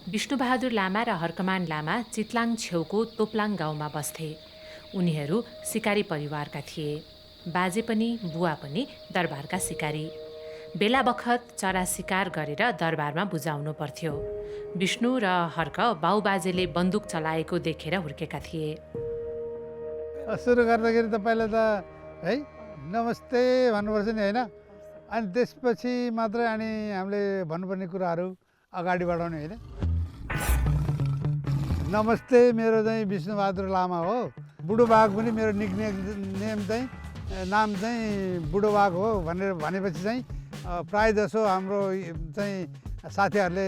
विष्णुबहादुर लामा र हर्कमान लामा चितलाङ छेउको तोप्लाङ गाउँमा बस्थे। उनीहरू सिकारी परिवारका थिए। बाजे पनि बुवा पनि दरबारका सिकारी। बेला बखत चरा सिकार गरेर दरबारमा बुझाउनु पर्थ्यो। विष्णु र हर्क बाउबाजेले बन्दुक चलाएको देखेर हुर्केका थिए। सुरु गर्दाखेरि त पहिला त है नमस्ते भन्नुपर्छ नि होइन, अनि त्यसपछि मात्रै अनि हामीले भन्नुपर्ने कुराहरू अगाडि बढाउने होइन। नमस्ते, मेरो चाहिँ विष्णुबहादुर लामा हो। बुढोबाग पनि मेरो नेम चाहिँ नाम चाहिँ बुढोबाग हो भनेर भनेपछि चाहिँ प्राय जसो हाम्रो चाहिँ साथीहरूले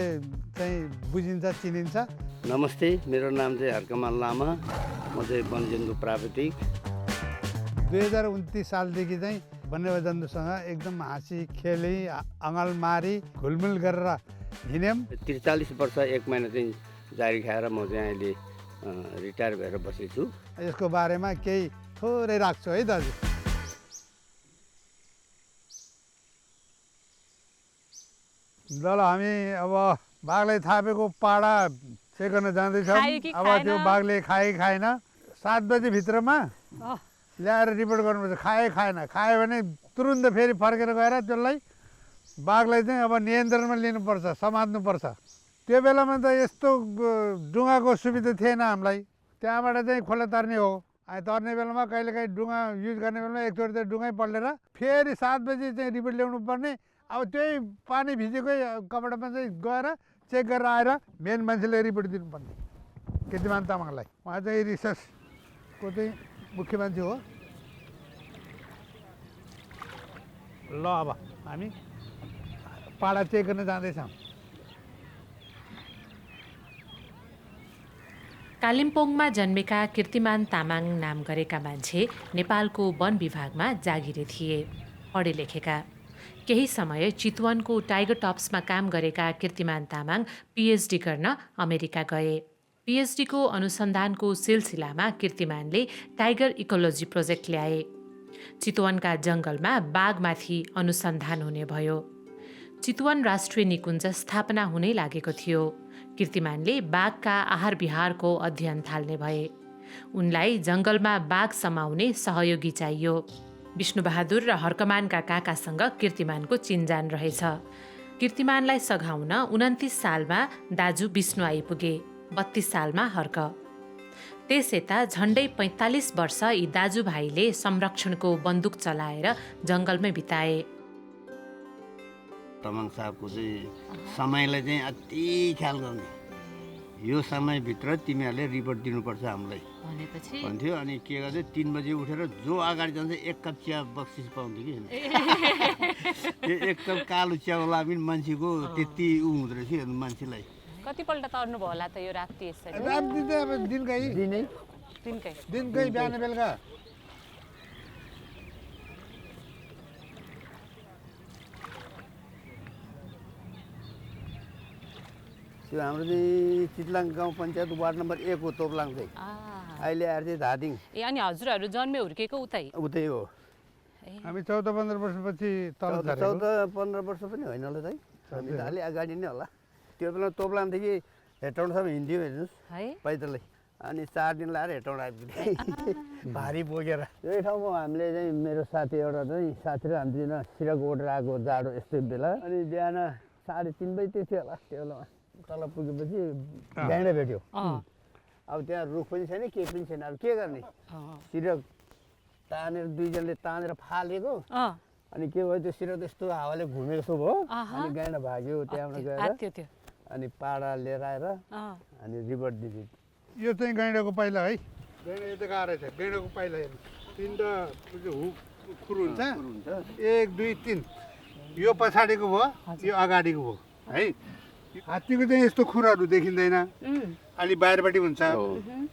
चाहिँ बुझिन्छ, चिनिन्छ। नमस्ते, मेरो नाम चाहिँ हर्कमान लामा, म चाहिँ वन्यजन्तु प्राविधिक। 2029 सालदेखि चाहिँ वन्यजन्तुसँग एकदम हाँसी खेली अँगालमारी घुलमिल गरेर हिँड्यौँ। 43 वर्ष 1 महिना चाहिँ जारी खाएर म चाहिँ अहिले रिटायर भएर बसेको छु। यसको बारेमा केही थोरै राख्छु है दाजु। ल हामी अब बाघलाई थापेको पाडा चेक गर्न जाँदैछौँ। अब त्यो बाघले खाए खाएन 7 बजी भित्रमा ल्याएर रिपोर्ट गर्नुपर्छ। खाएन, खायो भने तुरुन्त फेरि फर्केर गएर त्यसलाई बाघलाई चाहिँ अब नियन्त्रणमा लिनुपर्छ, समात्नुपर्छ। त्यो बेलामा त यस्तो डुङ्गाको सुविधा थिएन हामीलाई। त्यहाँबाट चाहिँ खोला तर्ने हो। तर्ने बेलामा कहिलेकाहीँ डुङ्गा युज गर्ने बेलामा एकचोटि त डुङ्गै पल्टेर फेरि 7 बजी चाहिँ रिपोर्ट ल्याउनु पर्ने। अब त्यही पानी भिजेकै कपडामा चाहिँ गएर चेक गरेर आएर मेन मान्छेले रिपोर्ट दिनुपर्ने, कीर्तिमान तामाङलाई। उहाँ चाहिँ रिसर्चको चाहिँ मुख्य मान्छे हो। ल अब हामी पाडा चेक गर्न जाँदैछौँ। कालिम्पोङमा जन्मेका कीर्तिमान तामाङ नाम गरेका मान्छे नेपालको वन विभागमा जागिरे थिए, पढे लेखेका। केही समय चितवनको टाइगर टप्समा काम गरेका कीर्तिमान तामाङ पिएचडी गर्न अमेरिका गए। पिएचडीको अनुसन्धानको सिलसिलामा कीर्तिमानले टाइगर इकोलोजी प्रोजेक्ट ल्याए। चितवनका जङ्गलमा बाघमाथि अनुसन्धान हुने भयो। चितवन राष्ट्रिय निकुञ्ज स्थापना हुनै लागेको थियो। कीर्तिमानले बाघका आहार विहारको अध्ययन थाल्ने भए। उनलाई जङ्गलमा बाघ समाउने सहयोगी चाहियो। विष्णुबहादुर र हर्कमानका काकासँग कीर्तिमानको चिन्जान रहेछ। कीर्तिमानलाई सघाउन 29 सालमा दाजु विष्णु आइपुगे, 32 सालमा हर्क। त्यस यता झन्डै 45 वर्ष यी दाजुभाइले संरक्षणको बन्दुक चलाएर जङ्गलमै बिताए। तामाङ साहबको चाहिँ समयलाई चाहिँ अति ख्याल गर्ने, यो समयभित्र तिमीहरूले रिपोर्ट दिनुपर्छ हामीलाई भन्थ्यो। अनि के गर्दै 3 बजी उठेर जो अगाडि जान्छ 1 कप चिया बक्सिस पाउँथ्यो कि। त्यो 1 कप कालो चियावाला पनि मान्छेको त्यति हुँदो रहेछ मान्छेलाई। कतिपल्ट तर्नु भयो होला त यो राति यसरी? राति त अब दिनकै बिहान बेलुका। त्यो हाम्रो चाहिँ चितलाङ गाउँ पञ्चायत वार्ड नम्बर 1 हो तोप्लाङ चाहिँ। अहिले आएर चाहिँ धादिङ। ए अनि हजुरहरू जन्मे हुर्केको उतै हो। हामी 14-15 वर्षपछि तल झरेको। 14-15 वर्ष पनि होइन होला चाहिँ, हामी त अलि अगाडि नै होला। त्यो बेला तोप्लाङदेखि हेटौँडसम्म हिँड्थ्यौँ हेर्नुहोस् है पैदलै। अनि 4 दिन लाएर हेटौँडा आइपुग्थ्यो भारी बोकेर। यही ठाउँमा हामीले चाहिँ मेरो साथी एउटा चाहिँ साथी र हामी दुईजना सिरक ओढेर आएको जाडो यस्तै बेला। अनि बिहान 3:30 बजी थियो होला। त्यो बेलामा तल पुगेपछि गाइडा भेट्यो। अब त्यहाँ रुख पनि छैन, केही पनि छैन। अब के गर्ने, सिरक तानेर दुईजनाले तानेर फालेको। अनि के भयो, त्यो सिरक यस्तो हावाले घुमेको जस्तो भयो। अनि गाइडा भाग्यो त्यहाँबाट गएर अनि पाडा लिएर आएर अनि रिपोर्ट दिन्थ्यो। यो चाहिँ गैँडाको पाइला है। गैँडा यो त गाह्रो छ। गैँडाको पाइला हेर्नु, 3टा खुर हुन्छ। 1 2 3 यो पछाडिको भयो, यो अगाडिको भयो है। हात्तीको चाहिँ यस्तो खुरहरू देखिँदैन, अलि बाहिरपट्टि हुन्छ।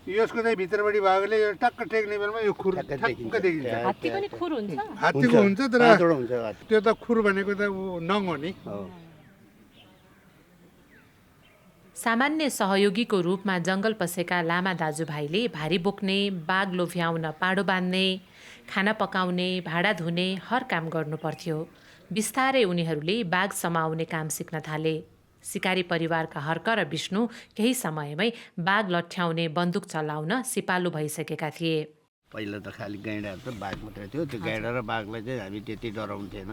यसको चाहिँ भित्रपट्टि भागले यो टक्क टेक्ने बेलामा यो खुर ठक्क देखिन्छ। हात्ती पनि खुर हुन्छ? हात्तीको हुन्छ, तर त्यो त खुर भनेको त नङ हो नि। सामान्य सहयोगीको रूपमा जङ्गल पसेका लामा दाजुभाइले भारी बोक्ने, बाघ लोभ्याउन पाडो बाँध्ने, खाना पकाउने, भाँडा धुने हर काम गर्नु पर्थ्यो। बिस्तारै उनीहरूले बाघ समाउने काम सिक्न थाले। सिकारी परिवारका हर्क र विष्णु केही समयमै बाघ लट्ठ्याउने बन्दुक चलाउन सिपालु भइसकेका थिए। पहिला त खालि गैँडाहरू त बाघ मात्रै थियो। त्यो गैँडा र बाघलाई चाहिँ हामी त्यति डराउँथेन,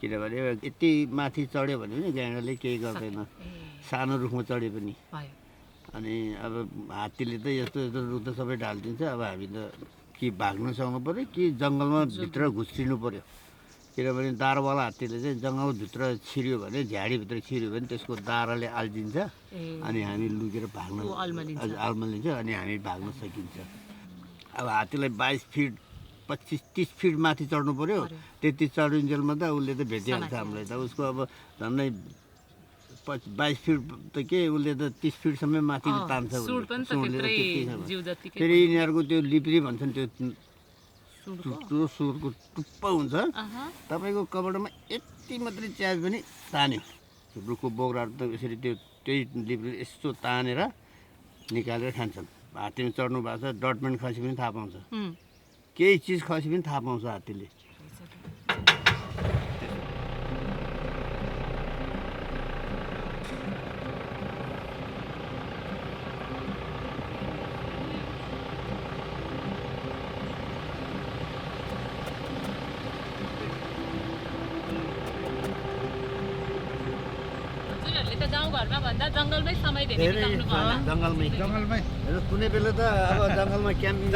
किनभने यति माथि चढ्यो भने नि गैँडाले केही गर्दैन, सानो रुखमा चढ्यो पनि। अनि अब हात्तीले त यस्तो यस्तो रुख त सबै ढालिदिन्छ। अब हामी त कि भाग्न सक्नु पऱ्यो कि जङ्गलमा भित्र घुस्रिनु पऱ्यो, किनभने दारवाला हात्तीले चाहिँ जङ्गलभित्र छिर्यो भने, झाडीभित्र छिर्यो भने त्यसको दाराले आल्जिन्छ अनि हामी लुकेर भाग्न आल्मलिन्छ अनि हामी भाग्न सकिन्छ। अब हात्तीलाई 22 फिट 25-30 फिट माथि चढ्नु पऱ्यो, त्यति चढुन्जेलमा त उसले त भेटिहाल्छ हामीलाई त। उसको अब झन्डै 22 फिट त के उसले त 30 फिटसम्म माथि तान्छ। फेरि यिनीहरूको त्यो लिप्री भन्छन्, त्यो सुरको टुप्पो हुन्छ, तपाईँको कपडामा यति मात्रै च्याज पनि तान्यो। रुखको बोक्राहरू त यसरी त्यही लिप्री यस्तो तानेर निकालेर खान्छन्। हात्तीमा चढ्नु भएको छ, डटमेन्ट खसी पनि थाहा पाउँछ, केही चिज खसी पनि थाहा पाउँछ हात्तीले। गाउँघरमा भन्दा जङ्गलमै समय धेरै बिताउनु भयो। जङ्गलमै कुनै बेला त अब जङ्गलमा क्याम्पिङ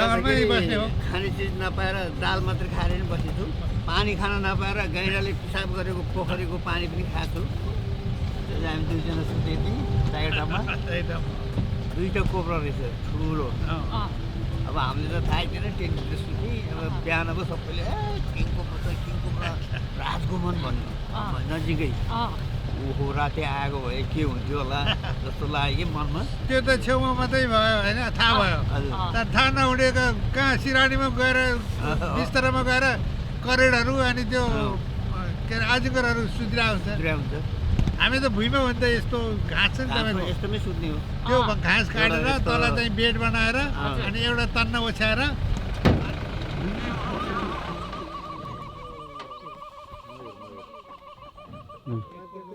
खाने चिज नपाएर दाल मात्रै खाएर पनि बसेछु। पानी खान नपाएर गैँडाले पिसाब गरेको पोखरीको पानी पनि खाएको छु। हामी दुईजना सुतेको थियौँ टाइगर ड्याममा। 2टा कोब्रा रहेछ ठुलो। अब हामीले त थाहै थिएन, टेन्टभित्र सुत्ने। अब बिहान अब सबैले किङ कोब्रा राजकुमन भन्नु नजिकै। ओहो राति आएको भए के हुन्थ्यो होला जस्तो लाग्यो कि मनमा। त्यो त छेउमा मात्रै भयो होइन, थाहा भयो। तर थाहा नहुनेको कहाँ सिरानीमा गएर बिस्तरामा गएर करेडहरू अनि त्यो के अरे अजिङ्गरहरू सुतिरहेको हुन्छ। हामी त भुइँमा भन्दा यस्तो घाँस छ नि तपाईँको, यस्तोमै सुत्ने हो। त्यो घाँस काटेर तल चाहिँ बेड बनाएर अनि एउटा तन्ना ओछ्याएर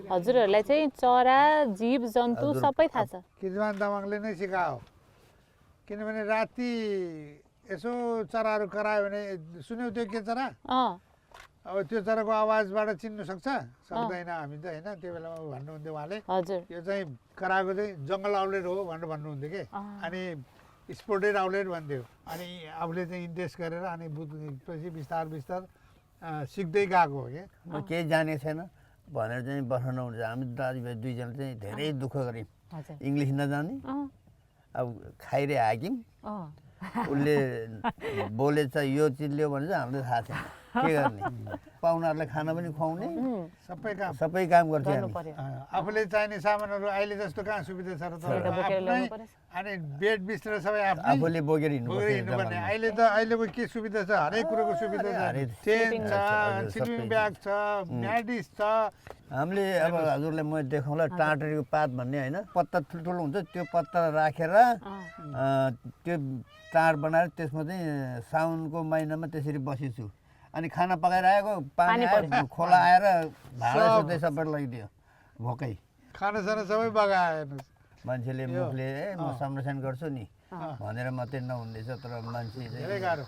हजुरहरूलाई चाहिँ चरा जीव जन्तु सबै थाहा छ? कीर्तिमान तामाङले नै सिकायो। किनभने राति यसो चराहरू करायो भने सुन्यौ त्यो के चरा? अब त्यो चराको आवाजबाट चिन्नु सक्दैन हामी त होइन। त्यो बेलामा भन्नुहुन्थ्यो उहाँले, यो चाहिँ कराएको चाहिँ जङ्गल आउलेट हो भनेर भन्नुहुन्थ्यो कि। अनि स्पोर्टेड आउलेट भन्थ्यो। अनि आफूले चाहिँ इन्ट्रेस्ट गरेर अनि बुझेपछि बिस्तार सिक्दै गएको हो कि। म केही जानेको छैन भनेर चाहिँ बस्न नहुन्छ। हामी दाजुभाइ दुईजना चाहिँ धेरै दुःख गऱ्यौँ। इङ्ग्लिस नजाने, अब खाइरे हाक्यौँ। उसले बोलेछ यो चिज ल्यायो भने चाहिँ हामीलाई थाहा छैन के गर्ने। पाहुनाहरूलाई खाना पनि खुवाउने, सबै काम गर्थ्यो। आफूले चाहिने सामानहरू अहिले जस्तो कहाँ सुविधा छ र त। अनि बेड बिस्तर सबै आफूले बोकेर हिँड्नुपर्ने। अहिलेको के सुविधा छ? हरेक कुरोको सुविधा छ। टेन्ट छ, स्लिपिङ ब्याग छ, म्याटिस छ। हामीले अब हजुरलाई म देखाउँला टाँटरीको पात भन्ने होइन, पत्ता ठुल्ठुलो हुन्छ, त्यो पत्ता राखेर त्यो टाँड बनाएर त्यसमा चाहिँ साउनको महिनामा त्यसरी बसेछु। अनि खाना पकाएर आएको पानी आयो, खोला आएर भाँडा सोध्दै सबै लगिदियो भोकै। खानासाना सबै बगायो। मान्छेले मुखले म संरक्षण गर्छु नि भनेर मात्रै नहुँदैछ, तर मान्छे धेरै गाह्रो।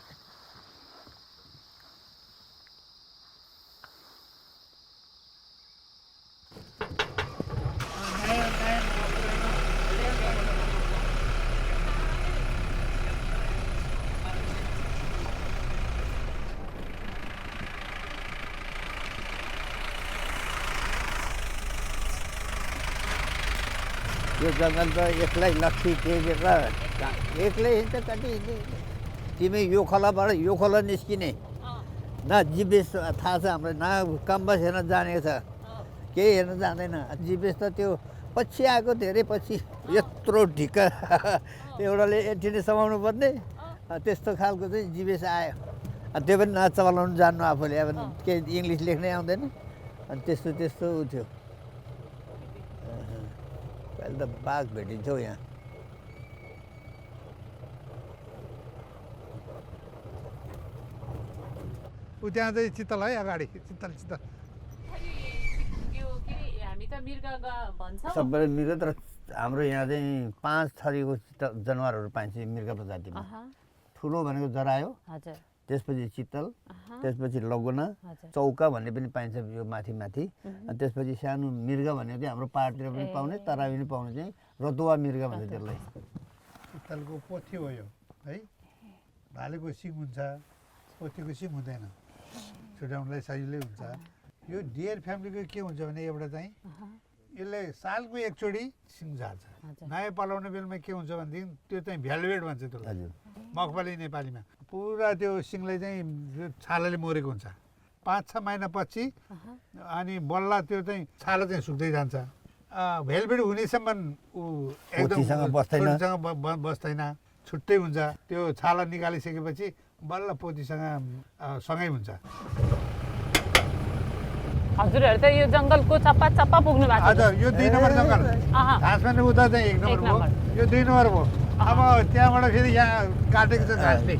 यो जङ्गल त एक्लै लट्ठी टेकेर एक्लै हिँड्छ कति। तिमी यो खोलाबाट यो खोला निस्किने न जिबेस थाहा छ हामीलाई, न कम्बस हेर्न जानेको छ, केही हेर्न जाँदैन। जिबेस त त्यो पछि आएको, धेरै पछि यत्रो ढिक्का एउटाले एन्टिने समाउनु पर्ने त्यस्तो खालको चाहिँ जिबेस आयो। त्यो पनि नचलाउनु जान्नु आफूले, अब केही इङ्ग्लिस लेख्नै आउँदैन। अनि त्यस्तो उ थियो। अहिले त बाघ भेटिन्छ हौ यहाँ। त्यहाँ चाहिँ चित्तल है, अगाडि चित्तल। हामी भित्र मृग भन्छ सबै मृग तर हाम्रो यहाँ चाहिँ 5 थरीको जनावरहरू पाइन्छ मृग प्रजातिमा ठुलो भनेको जरायो हजुर त्यसपछि चितल त्यसपछि लगुना चौका भन्ने पनि पाइन्छ यो माथि माथि अनि त्यसपछि सानो मृग भनेको चाहिँ हाम्रो पाहाडतिर पनि पाउने तराई पनि पाउने चाहिँ रतुवा मृग भन्छ त्यसलाई चितलको पोथी हो यो है भालेको सिङ हुन्छ पोथीको सिङ हुँदैन छुट्याउनलाई सजिलै हुन्छ यो डियर फ्यामिलीको के हुन्छ भने एउटा चाहिँ यसले सालको एकचोटि सिङ झार्छ नयाँ पलाउने बेलामा के हुन्छ भनेदेखि त्यो चाहिँ भ्यालुएट भन्छ त्यसलाई हजुर मखबाली नेपालीमा पुरा त्यो सिङलाई चाहिँ छालाले मोरेको हुन्छ 5-6 महिनापछि अनि बल्ल त्यो चाहिँ छाला चाहिँ सुक्दै जान्छ भेलभेट हुनेसम्म ऊ पोथीसँग बस्दैन। पोथीसँग बस्दैन छुट्टै हुन्छ त्यो छाला निकालिसकेपछि बल्ल पोथीसँग सँगै हुन्छ हजुरहरू त यो जङ्गलको चप्पा चप्पा पुग्नु भएको छ हजुर यो 2 नम्बर जङ्गल घाँसमा नै उता चाहिँ 1 नम्बर भयो यो 2 नम्बर भयो अब त्यहाँबाट फेरि यहाँ काटेको छ घाँसले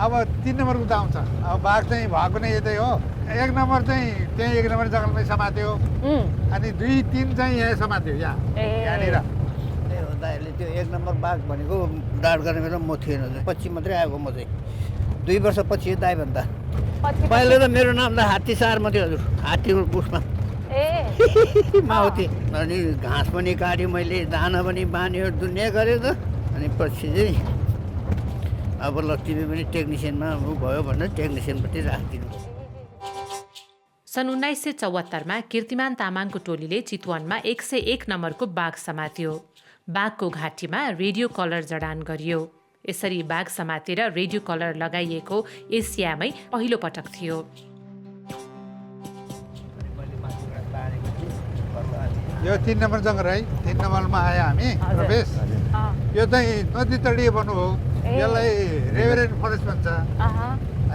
अब 3 नम्बर उता आउँछ अब बाघ चाहिँ भएको नै यतै हो 1 नम्बर चाहिँ त्यही 1 नम्बर जङ्गलमै समात्यो अनि 2-3 चाहिँ यहाँ समात्यो यहाँनिर त्यही हो दाइले त्यो 1 नम्बर बाघ भनेको डाँड गर्ने बेला म थिएन पछि मात्रै आएको म चाहिँ 2 वर्षपछि दाइभन्दा पहिला त मेरो नाम त हात्ती सारमा थियो हजुर हात्तीको पुसमा माउती अनि घाँस पनि काट्यो मैले दाना पनि बान्यो दुनियाँ गरेँ त अनि पछि चाहिँ अब ल तिमी पनि टेक्निसियनमा भयो भनेर टेक्निसियनपट्टि राखिदिनु सन् 1974मा कीर्तिमान तामाङको टोलीले चितवनमा 101 नम्बरको बाघ समात्यो बाघको घाँटीमा रेडियो कलर जडान गरियो यसरी बाघ समातेर रेडियो कलर लगाइएको एसियामै पहिलो पटक थियो यो 3 नम्बर जङ्गल है 3 नम्बरमा आयो हामी प्रवेश यो चाहिँ नदी तटीय वन हो यसलाई रेभरेन्ट फरेस्ट भन्छ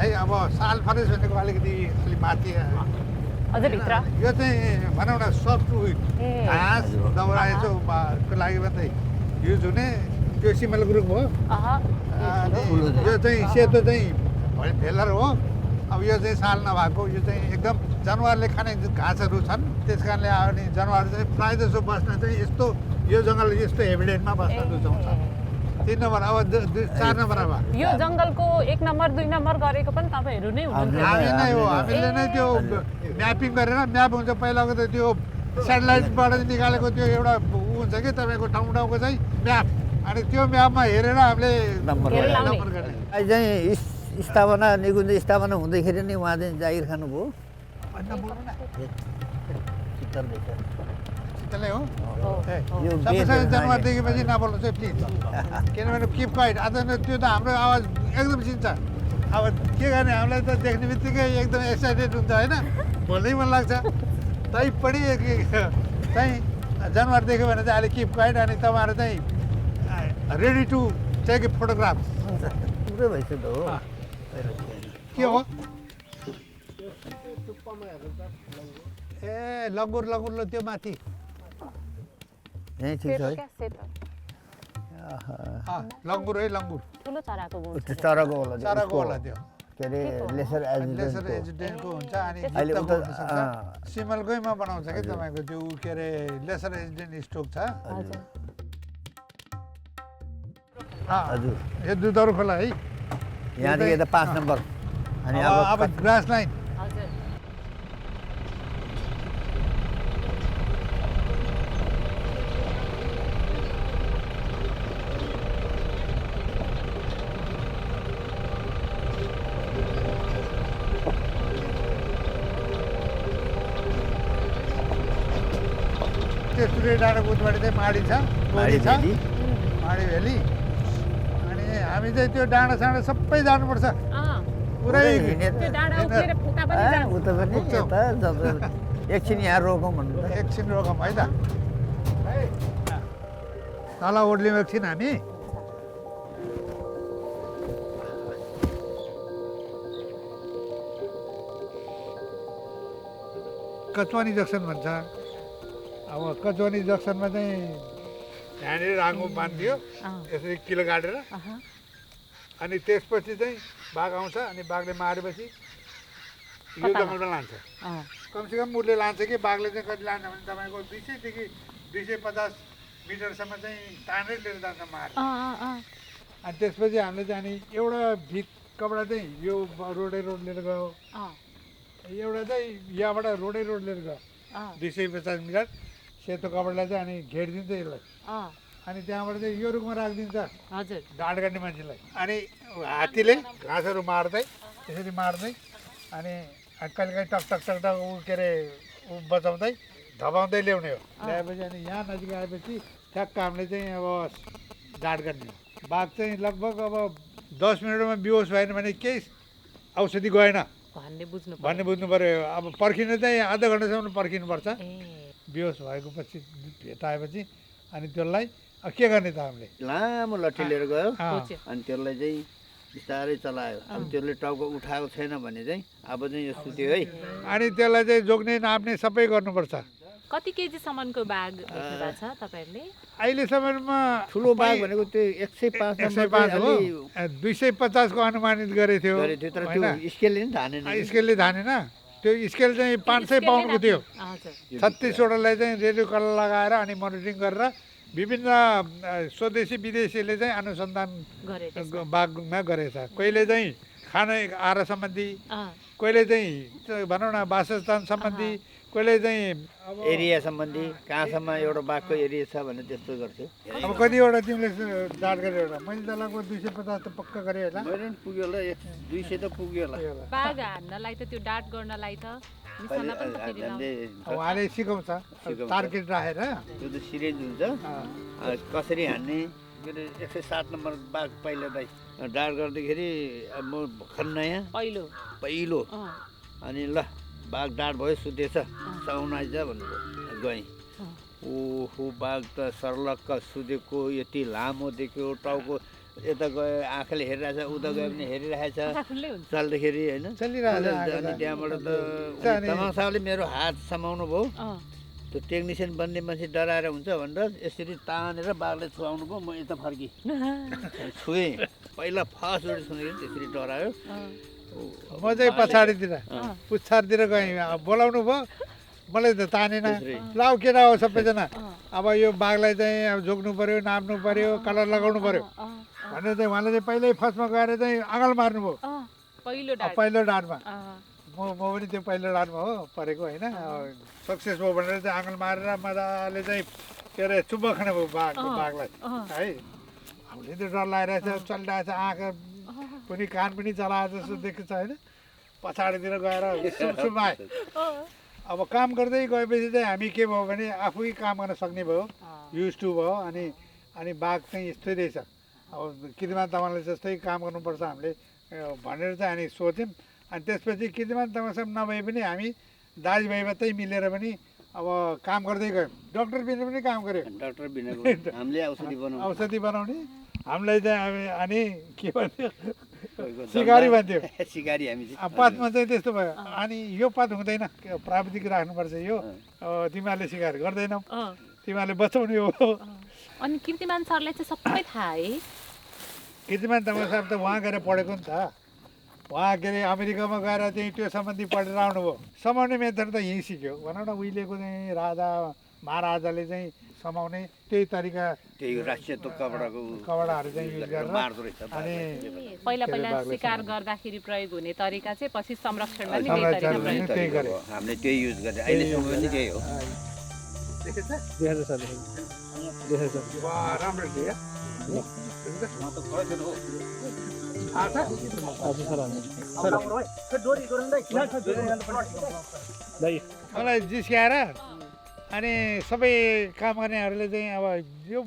है अब साल फरेस्ट भनेको अलिकति माथि यो चाहिँ भनौँ न सफ्ट वुड घाँस दाउरा यसोको लागि मात्रै युज हुने त्यो सिमल ग्रुप हो अनि यो चाहिँ सेतो चाहिँ भेलर हो अब यो चाहिँ साल नभएको यो चाहिँ एकदम जनावरले खाने घाँसहरू छन् त्यस कारणले अनि जनावर चाहिँ प्रायः जसो बस्न चाहिँ यस्तो यो जङ्गल यस्तो हेबिडेटमा बस्न रुचाउँछ 3 नम्बर अब 4 नम्बर अब यो जङ्गलको 1 नम्बर 2 नम्बर गरेको पनि तपाईँहरू नै हुनुहुन्छ हामी नै हो हामीले नै त्यो म्यापिङ गरेर म्याप हुन्छ पहिलाको त त्यो सेटेलाइटबाट निकालेको त्यो एउटा हुन्छ कि तपाईँको ठाउँ ठाउँको चाहिँ म्याप अनि त्यो म्यापमा हेरेर हामीले नम्बर गर्ने अहिले चाहिँ स्थापना निकुञ्ज स्थापना हुँदैखेरि नै उहाँ चाहिँ जागिर खानुभयो शीतलै हो सबैसँग जनावर देखेपछि नबोल्नु चाहिँ प्लिज किनभने किप क्वाइट आज त्यो त हाम्रो आवाज एकदम चिन्छ अब के गर्ने हामीलाई त देख्ने बित्तिकै एकदम एक्साइटेड हुन्छ होइन बोल्नै मन लाग्छ तैपनि चाहिँ जनावर देख्यो भने चाहिँ अहिले किप क्वाइट अनि तपाईँहरू चाहिँ ready to take a photograph पुरै भइसक्यो त हो के हो ए लङ्गुर ल त्यो माथि यहीँ ठिक छ है लङ्गुर है लङ्गुर ठुलो चराको गुण चराको होला चराको होला त्यो के अरे लेसर एजुडेन्टको हुन्छ अनि अहिले जुत्ताको उता हुनसक्छ। सिमलकैमा बनाउँछ कि तपाईँको त्यो के अरे लेसर एजुडेन्ट स्टोक छ हजुर यो दुधहरू खोला है यहाँदेखि यता 5 नम्बर अनि अब ग्रास लाइन हजुर त्यो सूर्य डाँडाको उतपट्टि चाहिँ माडी छ माडी छ भेली माडी भेली अनि हामी चाहिँ त्यो डाँडा साँडा सबै जानुपर्छ पुरै त्यो डाँडा उखेर फुटा पनि जान्छ उता पनि यता जब एकछिन यहाँ रोकौँ भन्नु त एकछिन रोकौँ है त तल ओर्लियौँ एकछिन हामी कचवानी जक्सन भन्छ अब कचवानी जक्सनमा चाहिँ यहाँनिर राङ्गो बाँधिदियो यसरी किलो काटेर अनि त्यसपछि चाहिँ बाघ आउँछ अनि बाघले मारेपछि यो जङ्गलमा लान्छ कमसेकम उसले लान्छ कि बाघले चाहिँ कति लान्छ भने तपाईँको 200 देखि 250 मिटरसम्म चाहिँ तानेर लिएर जान्छ मार। अनि त्यसपछि हामीले चाहिँ अनि एउटा भित कपडा चाहिँ यो रोडै रोड लिएर गयो, एउटा चाहिँ यहाँबाट रोडै रोड लिएर गयो 250 मिटर सेतो कपडालाई चाहिँ अनि घेरिदिन्छ यसलाई। अनि त्यहाँबाट चाहिँ यो रुखमा राखिदिन्छ हजुर डाँड काट्ने मान्छेलाई। अनि हात्तीले घाँसहरू मार्दै त्यसरी मार्दै अनि कहिलेकाहीँ टक टक टक टक ऊ के अरे ऊ बचाउँदै धपाउँदै ल्याउने हो। ल्याएपछि अनि यहाँ नजिक आएपछि ठ्याक्क हामीले चाहिँ अब डाँड काट्ने हो। बाघ चाहिँ लगभग अब 10 मिनटमा बेहोस भएन भने केही औषधि गएन भन्ने बुझ्नु पऱ्यो। अब पर्खिनु चाहिँ आधा घन्टासम्म पर्खिनुपर्छ। बेहोस भएको पछि भेटाएपछि अनि त्यसलाई के गर्ने त हामीले लामो लट्ठी लिएर गयो अनि त्यसलाई चाहिँ बिस्तारै चलायो। अब त्यसले टाउको उठाएको छैन भने चाहिँ अब चाहिँ यो सुत्यो है। अनि त्यसलाई चाहिँ जोग्ने नाप्ने सबै गर्नुपर्छ। कति केजीसम्मको बाघ देख्नु भएको छ तपाईँहरूले? अहिलेसम्ममा ठुलो बाघ भनेको त्यो 105 हो, 250 को अनुमानित गरेको थियो तर त्यो स्केलले नि धानेन। स्केलले धानेन, त्यो स्केल चाहिँ 500 पाउन्डको थियो। 36वटालाई चाहिँ रेडियो कलर लगाएर अनि मोनिटरिङ गरेर विभिन्न स्वदेशी विदेशीले चाहिँ अनुसन्धान बाघमा गरेछ। कहिले चाहिँ खाना आहार सम्बन्धी, कहिले चाहिँ भनौँ न वासस्थान सम्बन्धी, कहिले चाहिँ एरिया सम्बन्धी कहाँसम्म एउटा बाघको एरिया छ भने त्यस्तो गर्थ्यो। अब कतिवटा तिमीले डाँड गरेर एउटा मैले त लगभग 250 त पक्का गरेँ होला। मैले पनि पुग्यो होला 200 त पुग्यो होला। बाघ हान्नलाई त त्यो डाँट गर्नलाई त निशाना पनि त फेरि लाउँछ। उहाँले सिकाउँछ टार्गेट राखेर। त्यो त सिरिज हुन्छ कसरी हान्ने। मेरो 107 नम्बर बाघ पहिला दाइ डाँड गर्दाखेरि म भर्खर नयाँ पहिलो अनि ल बाघ डाँड भयो सुतेछ साउन आइज भन्नुभयो। गएँ ओहो बाघ त सर्लक्क सुतेको यति लामो देख्यो। टाउको यता गयो आँखाले हेरिरहेछ, उता गयो भने हेरिरहेछ चल्दाखेरि होइन चलिरहेछ। अनि त्यहाँबाट त तमाङ साहबले मेरो हात समाउनु भयो। त्यो टेक्निसियन बन्ने मान्छे डराएर हुन्छ भनेर यसरी तानेर बाघलाई छुवाउनु भयो। म यता फर्केँ छुएँ पहिला फर्स्टचोटि सुनेको त्यसरी डरायो। म चाहिँ पछाडितिर पुच्छारतिर गएँ, बोलाउनु भयो, मलाई त तानेन। लाउ केटा हो सबैजना, अब यो बाघलाई चाहिँ अब जोग्नु पऱ्यो, नाप्नु पऱ्यो, कलर लगाउनु पऱ्यो भनेर चाहिँ उहाँले चाहिँ पहिल्यै फर्स्टमा गएर चाहिँ आँगल मार्नुभयो पहिलो डाँडमा। म पनि त्यो पहिलो डाँडमा हो परेको होइन। सक्सेस भयो भनेर चाहिँ आँगल मारेर मजाले चाहिँ के अरे चुम्बक खानु भयो बाघलाई है। हामीले त्यो डर लागिरहेछ, चलिरहेछ, आँखा पनि कान पनि चलाएर जस्तो देखेको छ होइन। पछाडितिर गएर सुम आयो। अब काम गर्दै गएपछि चाहिँ हामी के भयो भने आफै काम गर्न सक्ने भयो, युज टु भयो। अनि बाघ चाहिँ यस्तै रहेछ। अब किर्तिमान तामाङले जस्तै काम गर्नुपर्छ हामीले भनेर चाहिँ अनि सोच्यौँ। अनि त्यसपछि किर्तिमान तामाङसँग नभए पनि हामी दाजुभाइ मात्रै मिलेर पनि अब काम गर्दै गयौँ। डाक्टर बिना पनि काम गऱ्यो। डाक्टर बिना हामीले औषधि बनाउने हामीलाई चाहिँ अनि के भन्थ्यो सिकारी भन्थ्यो। सिकारी हामी पातमा चाहिँ त्यस्तो भयो। अनि यो पात हुँदैन, प्राविधिक राख्नुपर्छ, यो तिमीहरूले सिकार गर्दैनौ, तिमीहरूले बचाउने हो। अनि कीर्तिमान सरलाई चाहिँ सबै थाहा है? कीर्तिमान तामाङ साहब त उहाँ गएर पढेको नि त। उहाँ के अरे अमेरिकामा गएर चाहिँ त्यो सम्बन्धी पढेर आउनुभयो। समाउने मेथड त यहीँ सिक्यो भनौँ न। उहिलेको चाहिँ राजा महाराजाले चाहिँ समाउने त्यही तरिका, त्यही राष्ट्रिय कपडाहरू चाहिँ युज गरेर। अनि पहिला शिकार गर्दाखेरि प्रयोग हुने तरिका चाहिँ पछि संरक्षणमा नि त्यही गरे। हामीले त्यही युज गरे, अहिलेसम्म पनि त्यही हो। राम्रो थियो। मलाई जिस्काएर अनि सबै काम गर्नेहरूले चाहिँ अब यो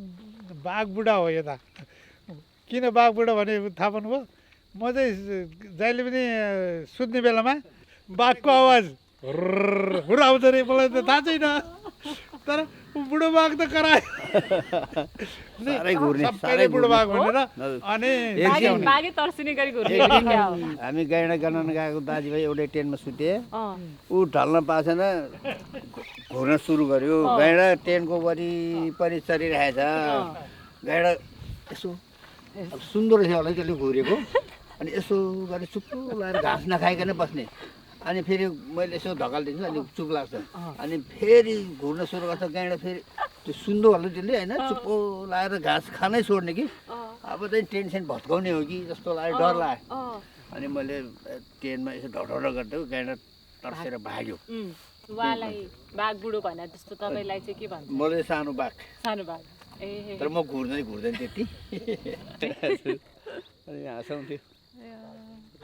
बाघ बुढा हो यता। किन बाघ बुढा भने थाहा पाउनुभयो? म चाहिँ जहिले पनि सुत्ने बेलामा बाघको आवाज हुर्र आउँछ अरे, मलाई त थाहा छैन। तर बुढो बाघ त करायो सबैले बुढो बाघ भनेर। अनि हामी गाइडा गर्न गएको दाजुभाइ एउटै टेन्टमा सुते, ऊ ढल्न पाएन, घुर्न सुरु गर्यो। गाइडा टेन्टको वरिपरि चलिरहेछ। गाइडा यसो सुन्दर रहेछ होला त्यसले घुरेको। अनि यसो गरेर चुप्पो लगाएर घाँस नखाइकन बस्ने। अनि फेरि मैले यसो ढकालिदिन्छु अनि चुप लाग्छ अनि फेरि घुर्न सुरु गर्छ गाईलाई फेरि त्यो सुन्दो हाल्नु त्यसले होइन चुप्पो लगाएर घाँस खानै छोड्ने कि अब चाहिँ टेन्सन भत्काउने हो कि जस्तो लाग्यो डर लाग्यो अनि मैले ट्रेनमा यसो ढडढड गरिदिएको गाईलाई तर्सेर भाग्यो उहाँलाई बाघ बुढो भने जस्तो तपाईँलाई चाहिँ के भन्छ मैले सानो बाघ तर म घुर्दैन त्यति अनि हाँसाउँथ्यो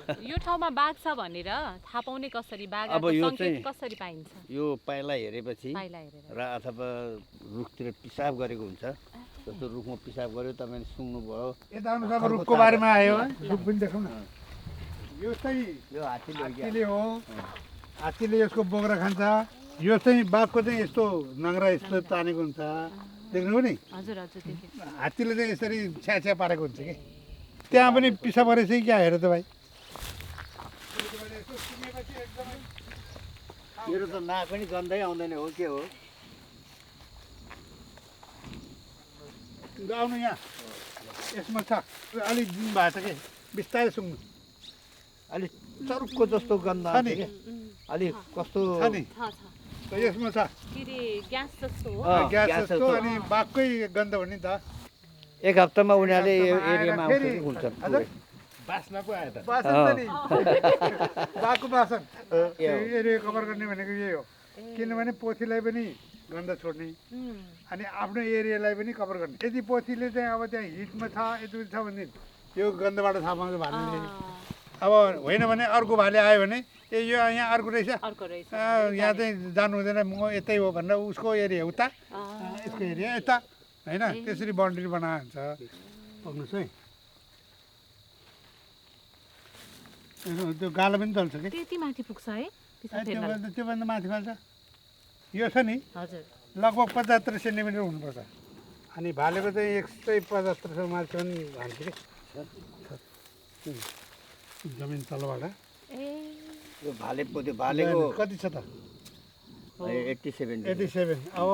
यो ठाउँमा बाघ छ भनेर थाहा पाउने कसरी बाघ अब यो चाहिँ कसरी पाइन्छ यो पाइला हेरेपछि पाइला हेरेर र अथवा रुखतिर पिसाब गरेको हुन्छ जस्तो रुखमा पिसाब गर्यो तपाईँले सुँग्नुभयो यता आउनु अब रुखको बारेमा आयो रुख पनि देखाउँ न यो चाहिँ यो हात्तीले हो हात्तीले यसको बोक्रा खान्छ यो चाहिँ बाघको चाहिँ यस्तो नङ्ग्रा यस्तो तानेको हुन्छ देख्नुभयो नि हजुर हजुर देखेँ हात्तीले चाहिँ यसरी छ्या पारेको हुन्छ कि त्यहाँ पनि पिसाब गरेछ कि क्या हेर त भाइ मेरो त नाक पनि गन्दै आउँदैन हो के हो आउनु यहाँ यसमा छ अलिक दिन भएको छ कि बिस्तारै सुँग्नु अलिक चरुक्को जस्तो गन्ध आउँछ कि अलिक कस्तो छ नि यसमा छ के अरे ग्यास जस्तो हो ग्यास जस्तो अनि बाघकै गन्ध हो नि त एक हप्तामा उनीहरूले यो एरियामा आउँछ कि घुम्छन् बास्ना पो आयो त बासन नि बाघको बासन एरिया कभर गर्ने भनेको यही हो किनभने पोथीलाई पनि गन्ध छोड्ने अनि आफ्नो एरियालाई पनि कभर गर्ने यदि पोथीले चाहिँ अब त्यहाँ हिटमा छ यति छ भने यो गन्धबाट थाहा पाउँछ भालुले अब होइन भने अर्को भाले आयो भने ए यो यहाँ अर्को रहेछ यहाँ चाहिँ जानु हुँदैन म यतै हो भनेर उसको एरिया उता यसको एरिया यता होइन त्यसरी बाउन्ड्री बनाएको हुन्छ पुग्नुहोस् है त्यो गालो पनि चल्छ कि त्यति माथि पुग्छ है त्योभन्दा माथि फाल्छ यो छ नि हजुर लगभग 75 सेन्टिमिटर हुनुपर्छ अनि भालेको चाहिँ 175 माथि पनि हाल्छ कि जमिन तलबाट यो भाले त्यो भालेको कति छ त 87 अब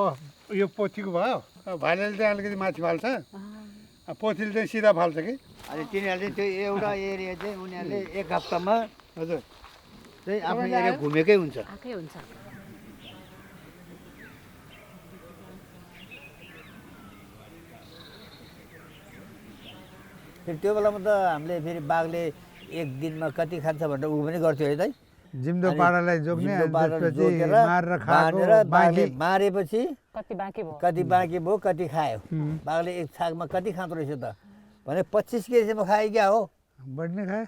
यो पोथीको भयो भालेले चाहिँ अलिकति माथि फाल्छ पोथीले चाहिँ सिधा फाल्छ कि अनि तिनीहरूले त्यो एउटा एरिया चाहिँ उनीहरूले एक हप्तामा हजुर चाहिँ आफ्नो एरिया घुमेकै हुन्छ आएकै हुन्छ फेरि त्यो बेलामा त हामीले फेरि बाघले एक दिनमा कति खान्छ भनेर ऊ पनि गर्थ्यो है त जिम्दो पाडालाई जोग्ने जोकेर बाघले मारेपछि कति बाँकी भयो कति खायो बाघले एक छाकमा कति खाँदो रहेछ त भने 25 केजीसम्म खायो क्या हो बढ्ने खाए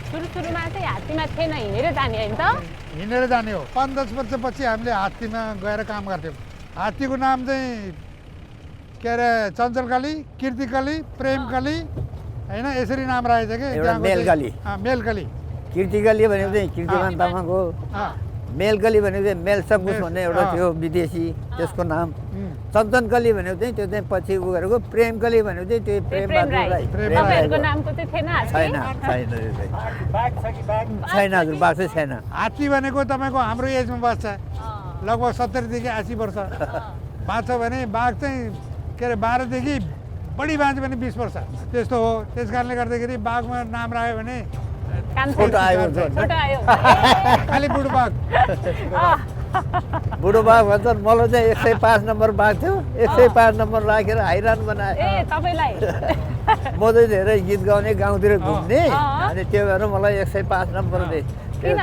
सुरुमा चाहिँ हात्तीमा थिएन हिँडेर जाने होइन त हिँडेर जाने हो 5-10 वर्षपछि हामीले हात्तीमा गएर काम गर्थ्यौँ हात्तीको नाम चाहिँ के अरे चञ्चलकली कीर्तिकली प्रेमकली होइन यसरी नाम राखेको छ कि मेलकली कीर्तिकली भनेको चाहिँ कीर्तिमान तामाङको मेलकली भनेको चाहिँ मेल सङ्कुश भन्ने एउटा थियो विदेशी त्यसको नाम चञ्चनकली भनेको चाहिँ त्यो चाहिँ पछि उ गरेको प्रेमकली भनेको चाहिँ त्यो प्रेम छैन हजुर बाघ चाहिँ छैन हात्ती भनेको तपाईँको हाम्रो एजमा बस्छ लगभग 70 देखि 80 वर्ष बाँच्छ भने बाघ चाहिँ के अरे 12 देखि बढी बाँच्यो भने 20 वर्ष त्यस्तो हो त्यस कारणले गर्दाखेरि बाघमा नाम राख्यो भने खालि बुढो बाघ बुढो बाघ भन्छन् मलाई चाहिँ 105 नम्बर बाघ थियो 105 नम्बर राखेर हैरान बनाए म चाहिँ धेरै गीत गाउने गाउँतिर घुम्ने अनि त्यो भएर मलाई 105 नम्बर दे 105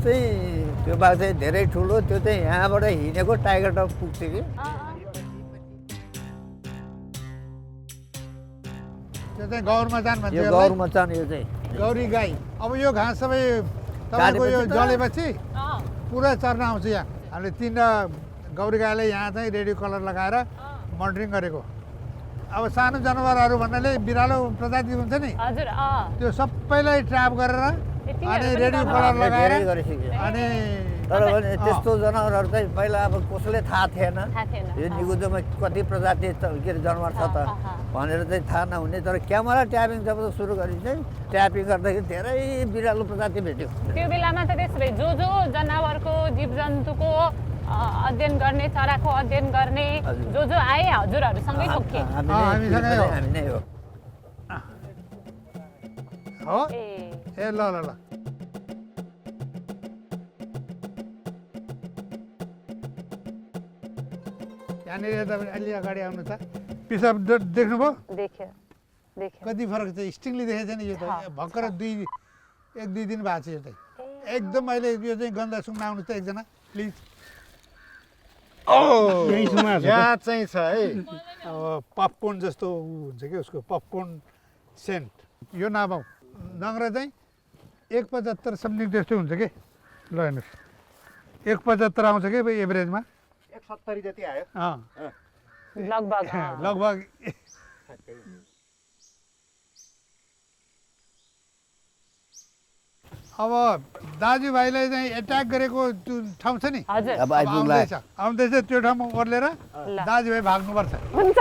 चाहिँ त्यो बाघ चाहिँ धेरै ठुलो त्यो चाहिँ यहाँबाट हिँडेको टाइगर टप पुग्थ्यो कि त्यो चाहिँ गौरमा जान भन्छ यो गौरमा जान यो चाहिँ गौरी गाई अब यो घाँस सबै तपाईँको यो जलेपछि पुरा चर्न आउँछ यहाँ हामीले 3 गौरी गाईले यहाँ चाहिँ रेडियो कलर लगाएर मोनिटरिङ गरेको अब सानो जनावरहरू भन्नाले बिरालो प्रजाति हुन्छ नि त्यो सबैलाई ट्र्याप गरेर अनि रेडियो कलर लगाएर अनि तर भने त्यस्तो जनावरहरू चाहिँ पहिला अब कसैले थाहा थिएन यो निगुदोमा कति प्रजाति के अरे जनावर छ त भनेर चाहिँ थाहा नहुने तर क्यामेरा ट्यापिङ जब सुरु गरे चाहिँ ट्यापिङ गर्दाखेरि धेरै बिरालो प्रजाति भेट्यो त्यो बेलामा त त्यसो भए जो जनावरको जीव जन्तुको अध्ययन गर्ने चराको अध्ययन गर्ने जो आए हजुरहरूसँगै ठोक्के हामी नै हो हो ए ए ल ल ल यहाँनिर तपाईँ अलि अगाडि आउनु त पिसाब देख्नुभयो देख्यो देख्यो कति फरक छ स्टिङली देखेको छ नि यो त भर्खर एक दुई दिन भएको छ यो चाहिँ एकदम अहिले यो चाहिँ गन्दा सुङ्न आउनु त एकजना प्लिज यहाँ चाहिँ छ है अब पपकर्न जस्तो हुन्छ कि उसको पपकर्न सेन्ट यो नपाउँ नङ्ग्रा चाहिँ 1.75 समथिङ त्यस्तो हुन्छ कि ल हेर्नुहोस् 1.75 आउँछ कि एभरेजमा 170 जति आयो लगभग लगभग अब दाजुभाइलाई चाहिँ एट्याक गरेको जुन ठाउँ छ नि हजुर अब आइपुग्ला आउँदैछ त्यो ठाउँमा ओर्लेर दाजुभाइ भाग्नुपर्छ हुन्छ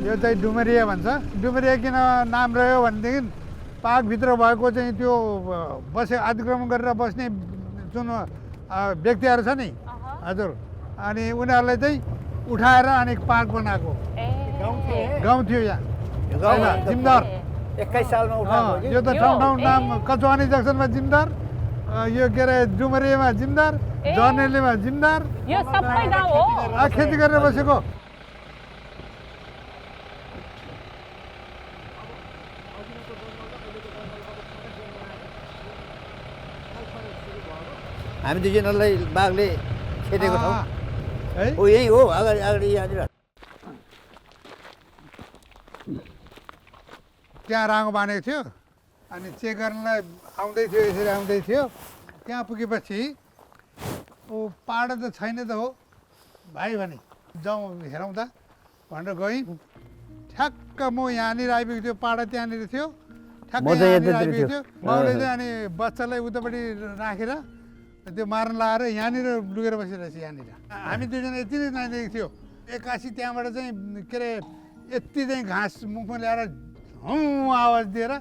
यो चाहिँ डुमरिया भन्छ डुमरिया किन नाम रह्यो भनेदेखि पार्कभित्र भएको चाहिँ त्यो अतिक्रमण गरेर बस्ने जुन व्यक्तिहरू छ नि हजुर अनि उनीहरूलाई चाहिँ उठाएर अनि पार्क बनाएको गाउँ थियो यहाँ जिमदार 21 सालमा उठाएको यो त ठाउँ ठाउँ नाम कचुवानी जक्सनमा जिमदार यो के अरे डुमरियामा जिमदार जर्नेलीमा जिमदार यो सबै गाउँ हो खेती गरेर बसेको हामी दुईजनालाई बाघले खेदेको ठाउँ है हो यही हो अगाडि अगाडि यहाँनिर त्यहाँ राँगो बाँधेको थियो अनि चेक गर्नलाई आउँदै थियो यसरी आउँदै थियो त्यहाँ पुगेपछि ऊ पाडा त छैन त हो भाइ भने जाउँ हेरौँ त भनेर गयौँ ठ्याक्क म यहाँनिर आइपुगेको थियो पाडा त्यहाँनिर थियो ठ्याक्क म चाहिँ यहाँनिर यतातिर आइपुगेको थियो। थियो बाउले चाहिँ अनि बच्चालाई उतापट्टि राखेर त्यो मार्न लाएर यहाँनिर लुकेर बसिरहेछ यहाँनिर हामी दुईजना यति नै जाँदैको थियो एक्कासी त्यहाँबाट चाहिँ के अरे यति चाहिँ घाँस मुखमा ल्याएर हौँ आवाज दिएर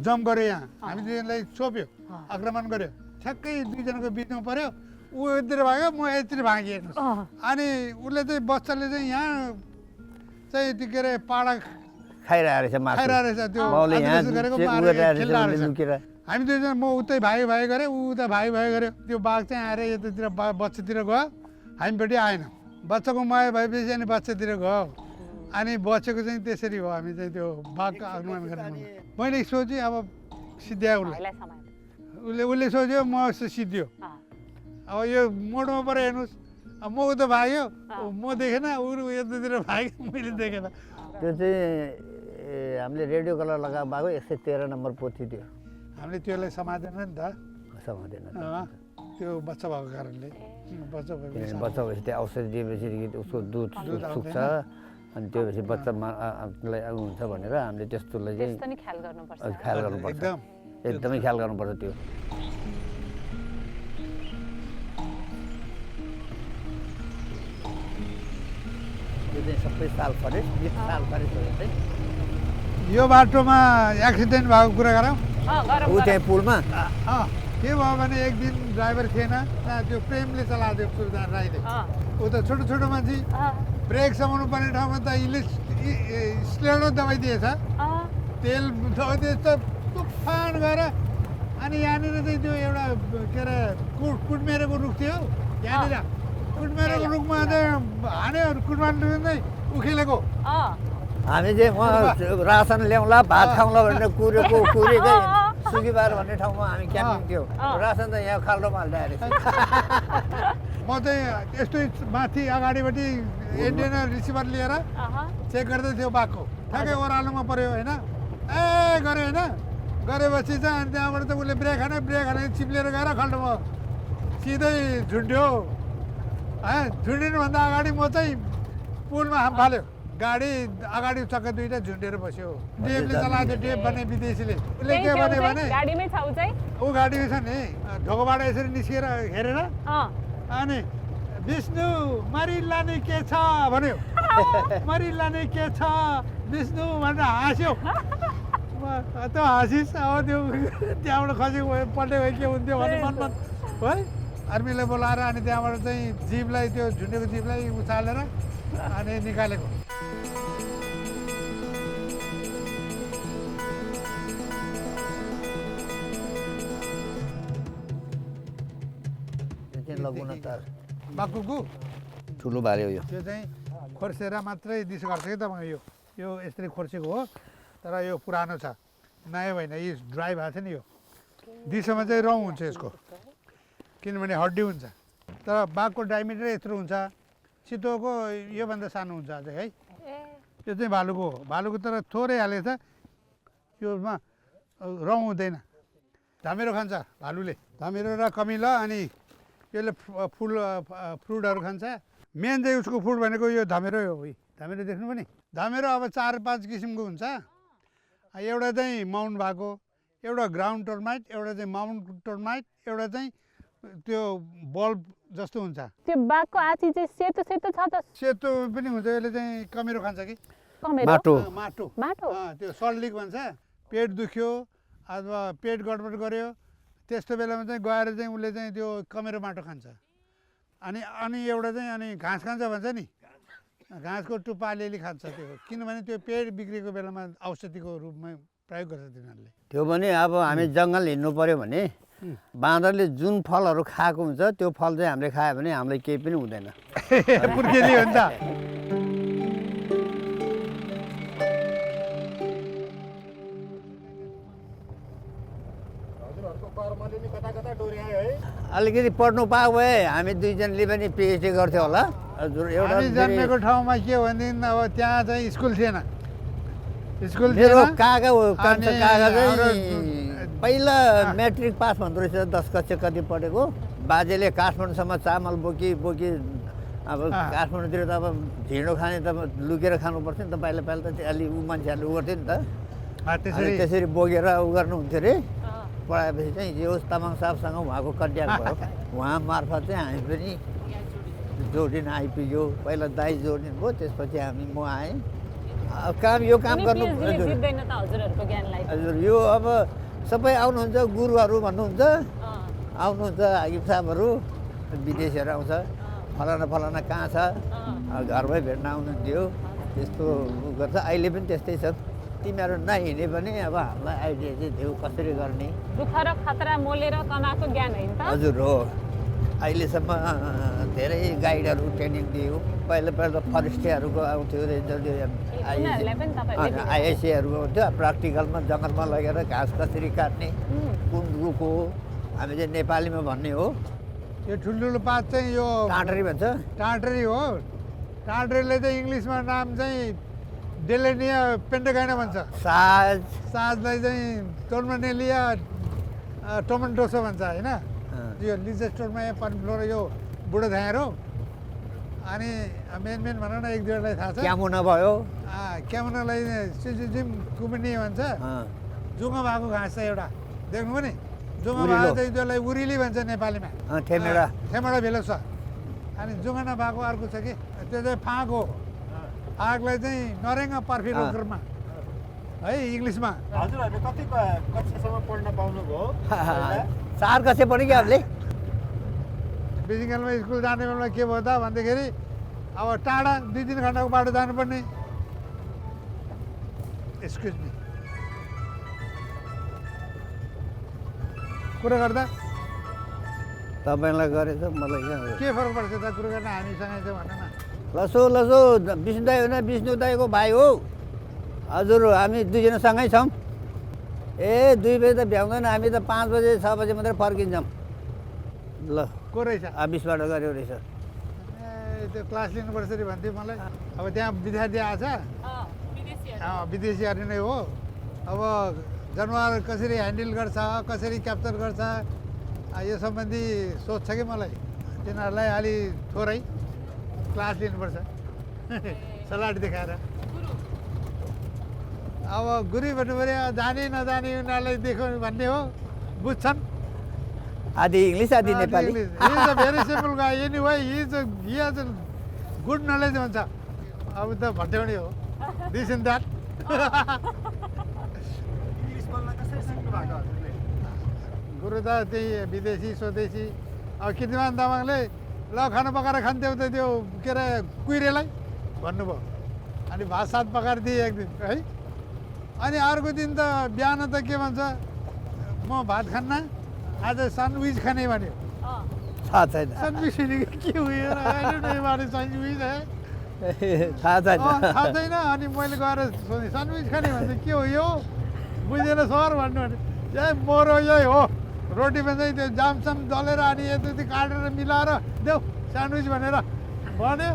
जम्प गऱ्यो यहाँ हामी दुईजनालाई छोप्यो आक्रमण गऱ्यो ठ्याक्कै दुईजनाको बिचमा पऱ्यो ऊ यतिर भाग्यो म यतिर भागेँ हेर्नुहोस् अनि उसले चाहिँ बच्चाले चाहिँ यहाँ चाहिँ त्यो के अरे पाडा खाइरहेको रहेछ मासु खाइरहेको रहेछ त्यो बाउले यहाँ आदिवासी गरेको चेक मारेर गरिरहेको खेलिरहेको रहेछ रहेछ। लुकेर हामी दुईजना म उतै भाइ गरेँ ऊ उता भाइ गऱ्यो त्यो बाघ चाहिँ आएर यतातिर बच्चातिर गयो हामीपट्टि आएन बच्चाको माया भएपछि अनि बच्चातिर गयो अनि बचेको चाहिँ त्यसरी हो हामी चाहिँ त्यो बाघको आगमन गरेर मैले सोचेँ अब सिद्ध्यायो उसले उसले सोच्यो म सिद्धियो अब यो मोडमा पऱ्यो हेर्नुहोस् अब म उता भाग्यो म देखेन ऊ यतातिर भाग्यो मैले देखेन त्यो चाहिँ हामीले रेडियो कलर लगाएको भएको 113 नम्बर पोथी थियो हामीले त्यसलाई समातेन नि त समातेन त्यो बच्चा भएको कारणले बच्चा भएको किनभने बच्चा भएपछि त्यो औषधि दिएपछि उसको दुध सुक्छ अनि त्यो भएपछि बच्चालाई हुन्छ भनेर हामीले त्यस्तोलाई चाहिँ त्यस्तो नि ख्याल गर्नुपर्छ ख्याल गर्नुपर्छ एकदम एकदमै ख्याल गर्नुपर्छ त्यो यो चाहिँ सबै साल फरेस्ट साल फरेस्ट हो चाहिँ यो बाटोमा एक्सिडेन्ट भएको कुरा गरौँ ऊ त्यहाँ पुलमा के भयो भने एक दिन ड्राइभर थिएन त्यो प्रेमले चलाएको थियो सुरदार राईले ऊ त छोटो छोटो मान्छे ब्रेक समाउनु पर्ने ठाउँमा त स्लेडो दबाई दिएछ तेल दबाई दिएछ तुफान गएर अनि यहाँनिर चाहिँ त्यो एउटा के अरे कुटमेरेको रुख थियो यहाँनिर कुटमेरेको रुखमा चाहिँ हान्यो कुटमार्नु चाहिँ उखेलेको हामी चाहिँ उहाँ रासन ल्याउँला भात खाउँला भनेर कुरेकै सुकीबार भन्ने ठाउँमा हामी क्याम्पिङ थियो रासन त यहाँ खाल्डोमा हालिरहेको म चाहिँ यस्तै माथि अगाडिपट्टि एन्टेना रिसिभर लिएर चेक गर्दै थियो बाघको ठ्याक्कै ओह्रालोमा पऱ्यो होइन ए गऱ्यो होइन गरेपछि चाहिँ अनि त्यहाँबाट त उसले ब्रेक हाने चिप्लेर गएर खाल्डोमा सिधै झुन्ड्यो झुन्डिनुभन्दा अगाडि म चाहिँ पुलमा हाम फाल्यो गाडी अगाडि चक्का दुईवटा झुन्डेर बस्यो डेपले चलाएको थियो डेप भन्ने विदेशीले उसले के भन्यो भने गाडीमै छ उ चाहिँ ऊ गाडीमा छ नि ढोकोबाट यसरी निस्किएर हेरेर अनि विष्णु मरिलाने के छ भन्यो मरिलाने के छ विष्णु भनेर हाँस्यो त्यो हाँसिस अब त्यो त्यहाँबाट खसेको भए पल्टे भए के हुन्थ्यो भन्ने मनमा है आर्मीलाई बोलाएर अनि त्यहाँबाट चाहिँ जीवलाई त्यो झुन्डेको जीवलाई उचालेर अनि निकालेको बाकुको ठुलो भाले हो यो त्यो चाहिँ खोर्सेर मात्रै दिसो गर्छ कि तपाईँको यो यसरी खोर्सेको हो तर यो पुरानो छ नयाँ होइन यी ड्राई भएको छ नि यो दिसोमा चाहिँ रौँ हुन्छ यसको किनभने हड्डी हुन्छ तर बाघको डायमिटर यत्रो हुन्छ चितोको योभन्दा सानो हुन्छ अझै है यो चाहिँ भालुको हो भालुको तर थोरै हालेको छ योमा रौँ हुँदैन धामेरो खान्छ भालुले धामेरो र कमिला अनि यसले फ्रुटहरू खान्छ मेन चाहिँ उसको फुड भनेको यो धामेरो हो धामेरो देख्नु पनि धामेरो अब 4-5 किसिमको हुन्छ एउटा चाहिँ माउन्ट भएको एउटा ग्राउन्ड टर्माइट एउटा चाहिँ माउन्ट टर्माइट एउटा चाहिँ त्यो बल्ब जस्तो हुन्छ त्यो बाघको आँची चाहिँ सेतो सेतो छ त सेतो पनि हुन्छ यसले चाहिँ कमेरो खान्छ कि माटो माटो माटो त्यो सल्ट लिक भन्छ पेट दुख्यो अथवा पेट गडबड गर्यो त्यस्तो बेलामा चाहिँ गएर चाहिँ उसले चाहिँ त्यो कमेरो माटो खान्छ अनि एउटा चाहिँ अनि घाँस खान्छ भन्छ नि घाँसको टुप्पा अलिअलि खान्छ त्यो किनभने त्यो पेट बिग्रेको बेलामा औषधिको रूपमा प्रयोग गर्छ तिनीहरूले त्यो पनि अब हामी जङ्गल हिँड्नु पर्यो भने बाँदरले जुन फलहरू खाएको हुन्छ त्यो फल चाहिँ हामीले खायो भने हामीलाई केही पनि हुँदैन पुर्केली हुन्छ अलिकति पढ्नु पाएको भए हामी दुईजनाले पनि पिएचडी गर्थ्यौँ होला हजुर एउटा हामी जन्मेको ठाउँमा के भनेदेखि अब त्यहाँ चाहिँ स्कुल थिएन स्कुल मेरो थिएन काका हो कान्छा अनि काका चाहिँ हाम्रो- पहिला मेट्रिक पास भन्दो रहेछ 10 कक्षा कति पढेको बाजेले काठमाडौँसम्म चामल बोकी बोकी अब काठमाडौँतिर त अब ढिँडो खाने त लुकेर खानुपर्छ नि त पहिला पहिला त अलि ऊ मान्छेहरूले उ गर्थ्यो नि त अनि त्यसरी त्यसरी बोकेर उ गर्नुहुन्थ्यो अरे पढाएपछि चाहिँ जे होस् तामाङ साहबसँग उहाँको कन्ट्याक्ट भयो उहाँ मार्फत चाहिँ हामी पनि जोडिन आइपुग्यो पहिला दाइ जोडिनु भयो त्यसपछि हामी म आएँ काम यो काम गर्नु हजुर जित्दैन त हजुरहरूको ज्ञानलाई हजुर यो अब सबै आउनुहुन्छ गुरुहरू भन्नुहुन्छ आउनुहुन्छ हाकिम साहबहरू विदेशीहरू आउँछ फलाना फलाना कहाँ छ घरमै भेट्न आउनुहुन्थ्यो त्यस्तो गर्छ अहिले पनि त्यस्तै छ तिमीहरू नहिँडे पनि अब हामीलाई आइडिया चाहिँ देऊ कसरी गर्ने दुःख र खतरा मोलेर कमाएको ज्ञान होइन त हजुर हो अहिलेसम्म धेरै गाइडहरू ट्रेनिङ दियो पहिला पहिला फरेस्टहरूको आउँथ्यो उनीहरूलाई पनि तपाईँले आइएससीहरू आउँथ्यो प्र्याक्टिकलमा जङ्गलमा लगेर घाँस कसरी काट्ने कुन रुख हो हामी चाहिँ नेपालीमा भन्ने हो यो ठुल्ठुलो पात चाहिँ यो टाँटरी भन्छ टाँटरी हो टाँटरीले चाहिँ इङ्ग्लिसमा नाम चाहिँ डेलेनिया पेन्टागाइना भन्छ साज साजलाई चाहिँ टोर्मनेलिया टोमेन्टोसो भन्छ होइन यो लिजेस्टोरमा यहाँ पनफ्लोर यो बुढो धाएर अनि मेन भनौँ न एक दुईवटालाई थाहा छ क्यामुना भयो क्यामुनालाई सिजिम कुमिनी भन्छ जुङ्गा भएको घाँस छ एउटा देख्नु पनि जुङ्गा भएको चाहिँ त्यसलाई उरिली भन्छ नेपालीमा ठेमेडा ठेमेडा भेलो छ अनि जुङ्गा नभएको अर्को छ कि त्यो चाहिँ फाँक हो फाँकलाई चाहिँ नरेङ्गा पर्फिलो क्रममा है इङ्ग्लिसमा हजुरहरूले कति कक्षासम्म पढ्न पाउनुभयो 4 कक्षा पढ्यो कि हामीले बेसिकलमा स्कुल जाने बेलामा के भयो त भन्दाखेरि अब टाढा 2-3 घन्टाको बाटो जानुपर्ने एक्सक्युज मी कुरा गर्दा तपाईँलाई गरेछ मलाई के फरक पर्छ त कुरो गर्न हामीसँगै चाहिँ भन न लसो लसो विष्णु दाई होइन विष्णु दाईको भाइ हो हजुर हामी दुईजना सँगै छौँ ए 2 बजे त भ्याउँदैन हामी त 5 बजे 6 बजे मात्रै फर्किन्छौँ ल को रहेछ अफिसबाट गऱ्यो रहेछ ए त्यो क्लास लिनुपर्छ अरे भन्थ्यो मलाई अब त्यहाँ विद्यार्थी आएछ विदेशीहरू नै हो अब जनावर कसरी ह्यान्डल गर्छ कसरी क्याप्चर गर्छ यो सम्बन्धी सोध्छ कि मलाई तिनीहरूलाई अलि थोरै क्लास लिनुपर्छ सलाड देखाएर अब गुरु भन्नु पऱ्यो जाने नजाने उनीहरूलाई देखाउने भन्ने हो बुझ्छन् आधी इङ्ग्लिस आधी नेपाली भेरी सिम्पल गाई any way he has good knowledge भन्छ अब त भट्याउने हो दिस इन द्याट कुरो त त्यही विदेशी स्वदेशी अब कीर्तिमान तामाङले ल खाना पकाएर खान्थ्यौ त त्यो के अरे कुहिरेलाई भन्नुभयो अनि भात सात पकाएर दिएँ एक दिन है अनि अर्को दिन त बिहान त के भन्छ म भात खान्न आज स्यान्डविच खाने भन्यो थाहा छैन स्यान्डविच के उयो स्यान्डविच है थाहा छैन थाहा छैन अनि मैले गएर सोधेँ स्यान्डविच खाने भन्छ के हो यो बुझेन सर भन्नु भने ए मोरो यही हो रोटीमा चाहिँ त्यो जामसाम दलेर अनि यति काटेर मिलाएर देऊ स्यान्डविच भनेर भन्यो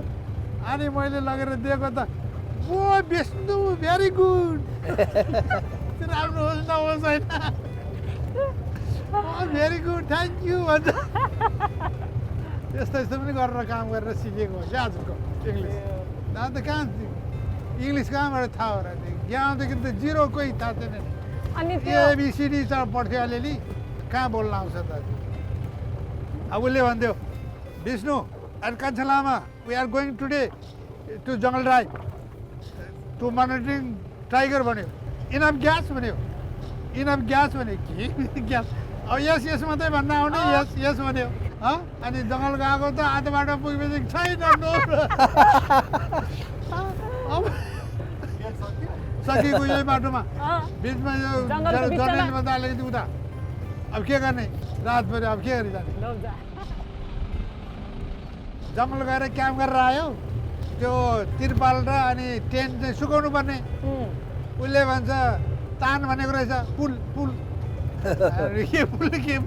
अनि मैले लगेर दिएको त ओ विष्णु भेरी गुड राम्रो होस् नहोस् होइन भेरी गुड थ्याङ्क यू भन्छ यस्तो यस्तो पनि गरेर काम गरेर सिकेको हो क्या आजको इङ्ग्लिस अन्त कहाँ इङ्ग्लिस कहाँबाट थाहा हो र यहाँदेखि त जिरो कोही थाहा छैन अनि त्यो एबिसिडी त पढ्थ्यो अलिअलि कहाँ बोल्न आउँछ त अब उसले भन्थ्यो Vishnu and Kancha Lama we are going today to jungle drive to monitoring tiger भन्यो इनफ ग्यास भन्यो इनफ ग्यास भन्यो के ग्यास अब यस यस मात्रै भन्न आउने यस यस भन्यो अनि जङ्गल गएको त आधा बाटो पुगेपछि छैन अब सकिएको यही बाटोमा बिचमा यो जर्नलमा त अलिकति उता अब के गर्ने रात पऱ्यो अब के गरी जाने जङ्गल गएर क्याम्प गरेर आयो त्यो तिरपाल र अनि टेन्ट चाहिँ सुकाउनु पर्ने उसले भन्छ तान भनेको रहेछ पुल पुल के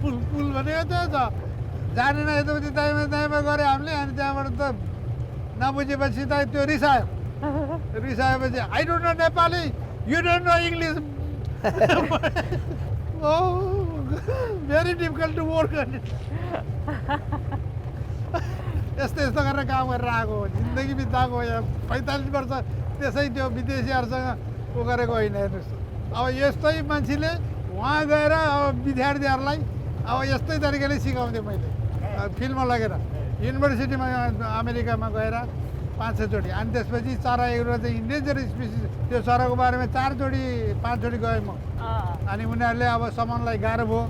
पुल पुल भनेको त्यो छ जानेन यताउति दाइँमा दाइँमा गऱ्यो हामीले अनि त्यहाँबाट त नबुझेपछि त त्यो रिसायो रिसाएपछि I don't know Nepali you don't know English oh very difficult to work गर्ने यस्तो यस्तो गरेर काम गरेर आएको हो जिन्दगी बिताएको हो यहाँ 45 वर्ष त्यसै त्यो विदेशीहरूसँग ऊ गरेको होइन हेर्नुहोस् अब यस्तै मान्छेले उहाँ गएर अब विद्यार्थीहरूलाई अब यस्तै तरिकाले सिकाउँथेँ मैले फिल्डमा लगेर युनिभर्सिटीमा अमेरिकामा गएर 5-6 जोडी अनि त्यसपछि चरा एउटा चाहिँ इन्डेन्जर स्पिसिस त्यो चराको बारेमा 4 जोडी 5 जोडी गएँ म अनि उनीहरूले अब सामानलाई गाह्रो भयो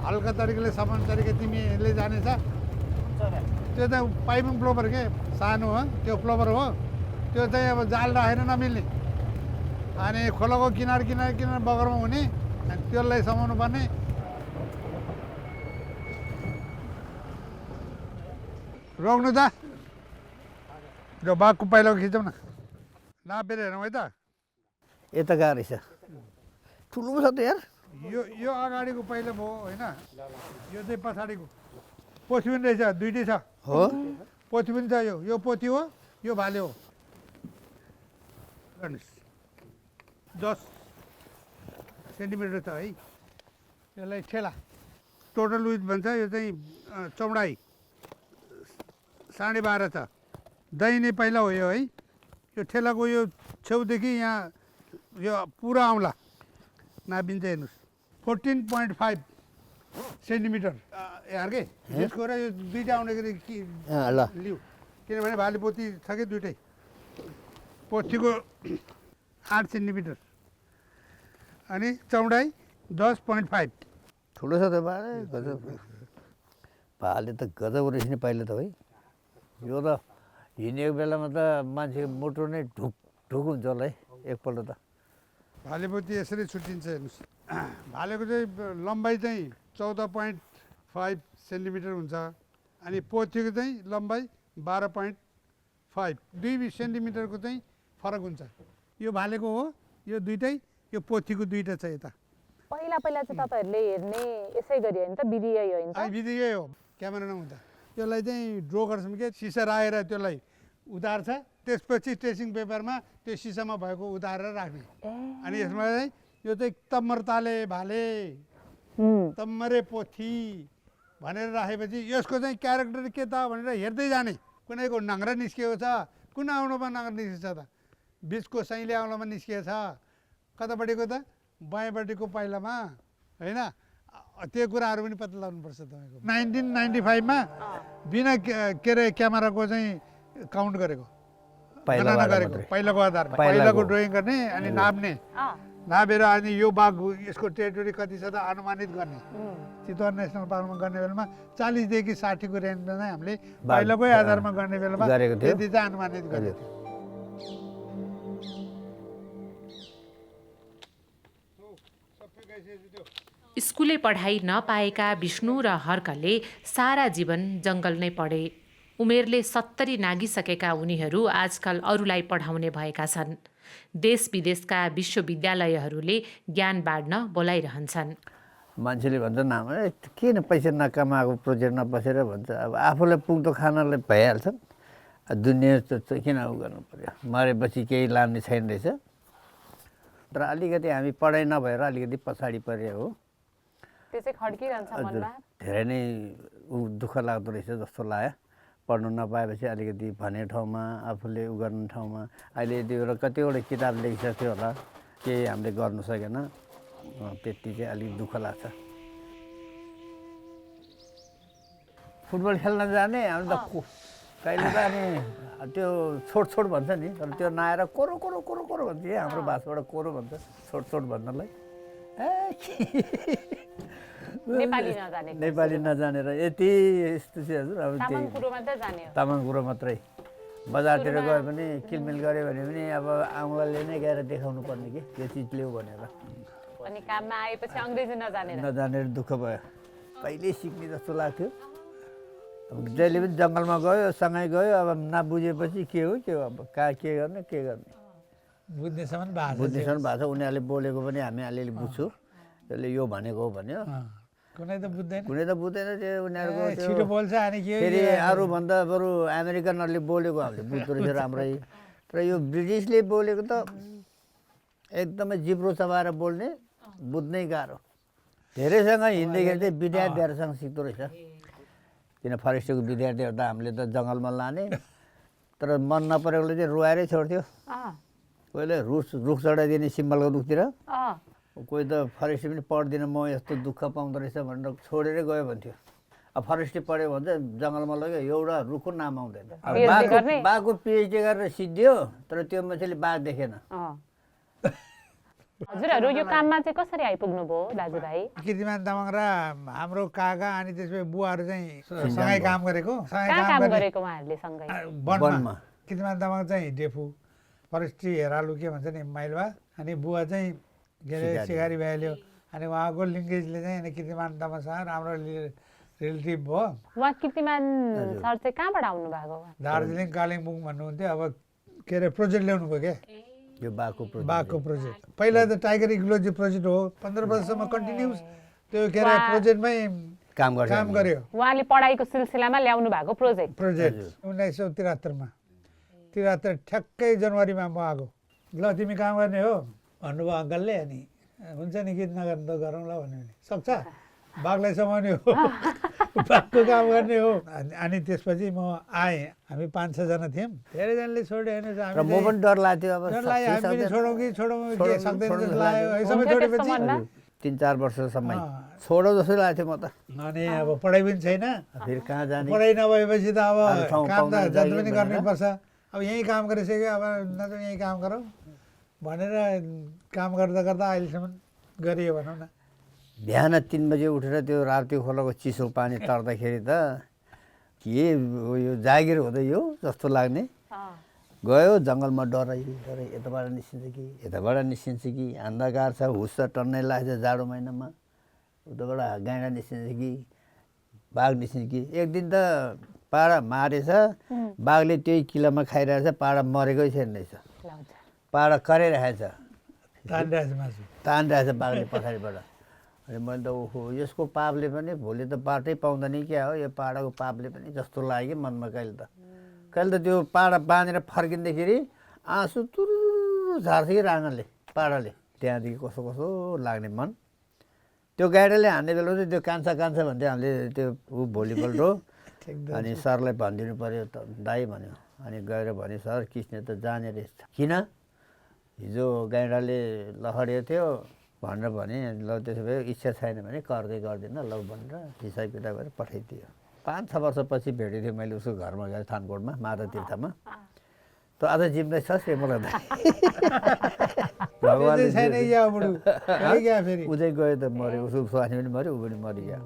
हल्का तरिकाले सामान तरिका तिमीले जानेछ त्यो त पाइपिङ फ्लोभर के सानो हो त्यो फ्लोभर हो त्यो चाहिँ अब जाल राखेर नमिल्ने अनि खोलाको किनार किनार किनार बगरमा हुने अनि त्यसलाई समाउनु पर्ने रोक्नु त जो बाघको पाइलाको खिचौँ न नापेर हेरौँ है त यता गएको रहेछ ठुलो छ त यार यो अगाडिको पहिलो भयो होइन यो चाहिँ पछाडिको पोथी पनि रहेछ दुइटै छ हो पोथी पनि छ यो पोथी हो यो भाले हो हेर्नुहोस् 10 सेन्टिमिटर छ है यसलाई ठेला टोटल विथ भन्छ यो चाहिँ चौडाइ 12.5 छ दाहिने पाइला हो यो है यो ठेलाको यो छेउदेखि यहाँ यो पुरा आउँला नापिन्छ हेर्नुहोस् 14.5 सेन्टिमिटर यार के यसको र यो दुईवटा आउने गरी ल लिउ किनभने भाले पोथी छ कि दुइटै पोथीको 8 सेन्टिमिटर अनि चौडाइ 10.5 ठुलो छ त भाले गजब भाले त गजब रहेछ नि पहिला त है यो त हिँडेको बेलामा त मान्छे मोटो नै ढुक ढुक हुन्छ होला है एकपल्ट त भाले पोथी यसरी छुट्टिन्छ हेर्नुहोस् भालेको चाहिँ लम्बाइ चाहिँ 14.5 सेन्टिमिटर हुन्छ अनि पोथीको चाहिँ लम्बाइ 12.5 2 सेन्टिमिटरको चाहिँ फरक हुन्छ यो भालेको हो यो दुइटै यो पोथीको दुइटा छ यता पहिला पहिला चाहिँ तपाईँहरूले हेर्ने यसै गरी होइन त बिदियै होइन त बिदिकै हो क्यामेरा नहुँदा त्यसलाई चाहिँ ड्रो गर्छौँ के सिसा राखेर त्यसलाई उतार्छ त्यसपछि ट्रेसिङ पेपरमा त्यो सिसामा भएको उतारेर राख्ने अनि यसमा चाहिँ यो चाहिँ तम्मरताले भाले तम्मरे पोथी भनेर राखेपछि यसको चाहिँ क्यारेक्टर के त भनेर हेर्दै जाने कुनैको नङ्ग्रा निस्किएको छ कुन औँलोमा नङ्ग्रा निस्केको छ त बिचको साइले औँलोमा निस्किएको छ कतापट्टिको त बायाँपट्टिको पाइलामा होइन त्यो कुराहरू पनि पत्ता लगाउनुपर्छ तपाईँको 1995 मा बिना के अरे क्यामेराको चाहिँ काउन्ट गरेको गणना गरेको पहिलाको आधारमा पहिलाको ड्रइङ गर्ने अनि नाप्ने नापेर अनि यो बाघ यसको टेरिटोरी कति छ त अनुमानित गर्ने चितवन नेसनल पार्कमा गर्ने बेलामा 40 देखि 60 को रेन्जमा चाहिँ हामीले पहिलोकै आधारमा गर्ने बेलामा त्यति चाहिँ अनुमानित गरेको थियो। स्कुले पढाइ नपाएका विष्णु र हर्कले सारा जीवन जङ्गल नै पढे। उमेरले 70 नागिसकेका उनीहरू आजकल अरूलाई पढाउने भएका छन्। देश विदेशका विश्वविद्यालयहरूले ज्ञान बाँड्न बोलाइरहन्छन्। मान्छेले भन्छ नाम किन पैसा नकमाएको प्रोजेक्ट नबसेर भन्छ अब आफूलाई पुग्दो खानाले भइहाल्छ दुनियाँ किन उ गर्नु पर्यो मरेपछि केही लाने छैन रहेछ। तर अलिकति हामी पढाइ नभएर अलिकति पछाडि परे हो। त्यो चाहिँ खड्किरहन्छ मनमा। धेरै नै दुःख लाग्दो रहेछ जस्तो लाग्यो पढ्नु नपाएपछि अलिकति भन्ने ठाउँमा आफूले उ गर्ने ठाउँमा अहिले त्यो कतिवटा किताब लेखिसक्यो होला केही हामीले गर्नु सकेन त्यति चाहिँ अलिक दुःख लाग्छ। फुटबल खेल्न जाने हामी त कहिले त अनि त्यो छोट भन्छ नि तर त्यो नआएर कोरो कोरो कोरो कोरो भन्छ हाम्रो भाषाबाट कोरो भन्छ छोट भन्नलाई नेपाली नजानेर यति यस्तो चाहिँ हजुर अब तामाङ कुरो मात्रै बजारतिर गयो भने किलमिल गऱ्यो भने पनि अब आउँलाले नै गएर देखाउनु पर्ने कि त्यो चिज ल्याऊ भनेर अनि काममा आएपछि अङ्ग्रेजी नजानेर दुःख भयो। कहिले सिक्ने जस्तो लाग्थ्यो अब जहिले पनि जङ्गलमा गयो सँगै गयो अब नबुझेपछि के हो अब कहाँ के गर्ने बुझ्नेसम्म भाषा उनीहरूले बोलेको पनि हामी अलिअलि बुझ्छु त्यसले यो भनेको हो भन्यो कुनै त बुझ्दैन त्यो उनीहरूको छिटो बोल्छ अनि के फेरि अरूभन्दा बरु अमेरिकनहरूले बोलेको हामीले बुझ्दो रहेछ राम्रै। तर यो ब्रिटिसले बोलेको त एकदमै जिब्रो चबाएर बोल्ने बुझ्नै गाह्रो। धेरैसँग हिँड्दाखेरि चाहिँ विद्यार्थीहरूसँग सिक्दो रहेछ किन फरेस्टको विद्यार्थीहरू त हामीले त जङ्गलमा लाने तर मन नपरेकोले चाहिँ रुवाएरै छोड्थ्यो। कोहीले रुख चढाइदिने सिम्बलको रुखतिर कोही त फरेस्ट पनि पढ्दिनँ म यस्तो दुःख पाउँदो रहेछ भनेर छोडेरै गयो भन्थ्यो। अब फरेस्टले पढ्यो भने चाहिँ जङ्गलमा लग्यो एउटा रुखको नाम आउँदैन। बाघको पिएचडी गरेर सिद्धियो तर त्यो मान्छेले बाघ देखेन। हजुरहरू यो काममा चाहिँ कसरी आइपुग्नु भयो दाजुभाइ? कीर्तिमान तामाङ र हाम्रो काका अनि त्यसपछि बुवाहरू चाहिँ सँगै काम गरेको उहाँहरूले सँगै वनमा। कीर्तिमान तामाङ चाहिँ डेफु फरेस्ट्री हेरालु के भन्छ नि माइलवा अनि बुवा चाहिँ के अरे सिकारी भ्याल्यो अनि उहाँको लिङ्केजले चाहिँ अनि कीर्तिमान तामाङसँग राम्रो रिलेटिभ भयो। उहाँ कीर्तिमान सर चाहिँ कहाँबाट आउनु भएको? दार्जिलिङ कालिम्पोङ भन्नुहुन्थ्यो अब के अरे प्रोजेक्ट ल्याउनु भयो क्या यो बाघको प्रोजेक्ट। पहिला त टाइगर इकोलोजी प्रोजेक्ट हो 15 वर्षसम्म कन्टिन्युस त्यो के अरे प्रोजेक्टमै काम गर्यो। उहाँले पढाइको सिलसिलामा ल्याउनु भएको प्रोजेक्ट 1973 मा 73 ठ्याक्कै जनवरीमा म आएको। ल तिमी काम गर्ने हो भन्नुभयो अङ्कलले अनि हुन्छ नि गीत नगर्नु त गरौँला भन्यो भने सक्छ बाघलाई समाउने हो बाघको काम गर्ने हो। अनि त्यसपछि म आएँ हामी 5-6 जना थियौँ धेरैजनाले छोड्यो होइन म पनि डर लाग्थ्यो अब हामी छोडौँ कि के सक्दैन जस्तो लाग्यो सबै छोडेपछि 3-4 वर्षसम्म छोडो जस्तो लाग्थ्यो म त। अनि अब पढाइ पनि छैन फेरि कहाँ जाने पढाइ नभएपछि त अब काम त जति पनि गर्नुपर्छ अब यहीँ काम गरिसक्यो अब न त यहीँ काम गरौँ भनेर काम गर्दा अहिलेसम्म गरियो भनौँ न। बिहान 3 बजे उठेर त्यो राप्ती खोलाको चिसो पानी तर्दाखेरि त के यो जागिर हुँदै हो जस्तो लाग्ने। गयो जङ्गलमा डराइ यताबाट निस्किन्छ कि अन्धकार छ हुस्स टन्नै लाग्छ जाडो महिनामा उताबाट गाइडा निस्किन्छ कि बाघ निस्किन्छ कि। एक दिन त पाडा मारेछ बाघले त्यही किलामा खाइरहेछ पाडा मरेकै छैन रहेछ पाडा कराइरहेछ तानिरहेछ बाघले पछाडिबाट। अनि मैले त ओहो यसको पापले पनि भोलि त बाटै पाउँदैन क्या हो यो पाडाको पापले पनि जस्तो लाग्यो मनमा कहिले त त्यो पाडा बाँधेर फर्किँदाखेरि आँसु तुरु झार्छ कि राँगाले पाडाले त्यहाँदेखि कसो लाग्ने मन। त्यो गाडीले हान्ने बेला चाहिँ त्यो कान्छा भन्थ्यो हामीले त्यो भोलिपल्ट हो अनि सरलाई भनिदिनु पऱ्यो त दाइ भन्यो अनि गएर भने सर किस्ने त जाने रहेछ किन हिजो गाइडाले लहडिएको थियो भनेर भने ल त्यसो भए इच्छा छैन भने गर्दैन ल भनेर हिसाब किताब गरेर पठाइदियो। 5-6 वर्षपछि भेटेको थिएँ मैले उसको घरमा गएँ थानकोटमा माधव तीर्थमा त आज जिम्दै छ मलाई भगवान्ले छैन क्या बुढो क्या फेरि ऊ चाहिँ गयो त मऱ्यो उसको स्वास्नी पनि मऱ्यो ऊ पनि मरिगयो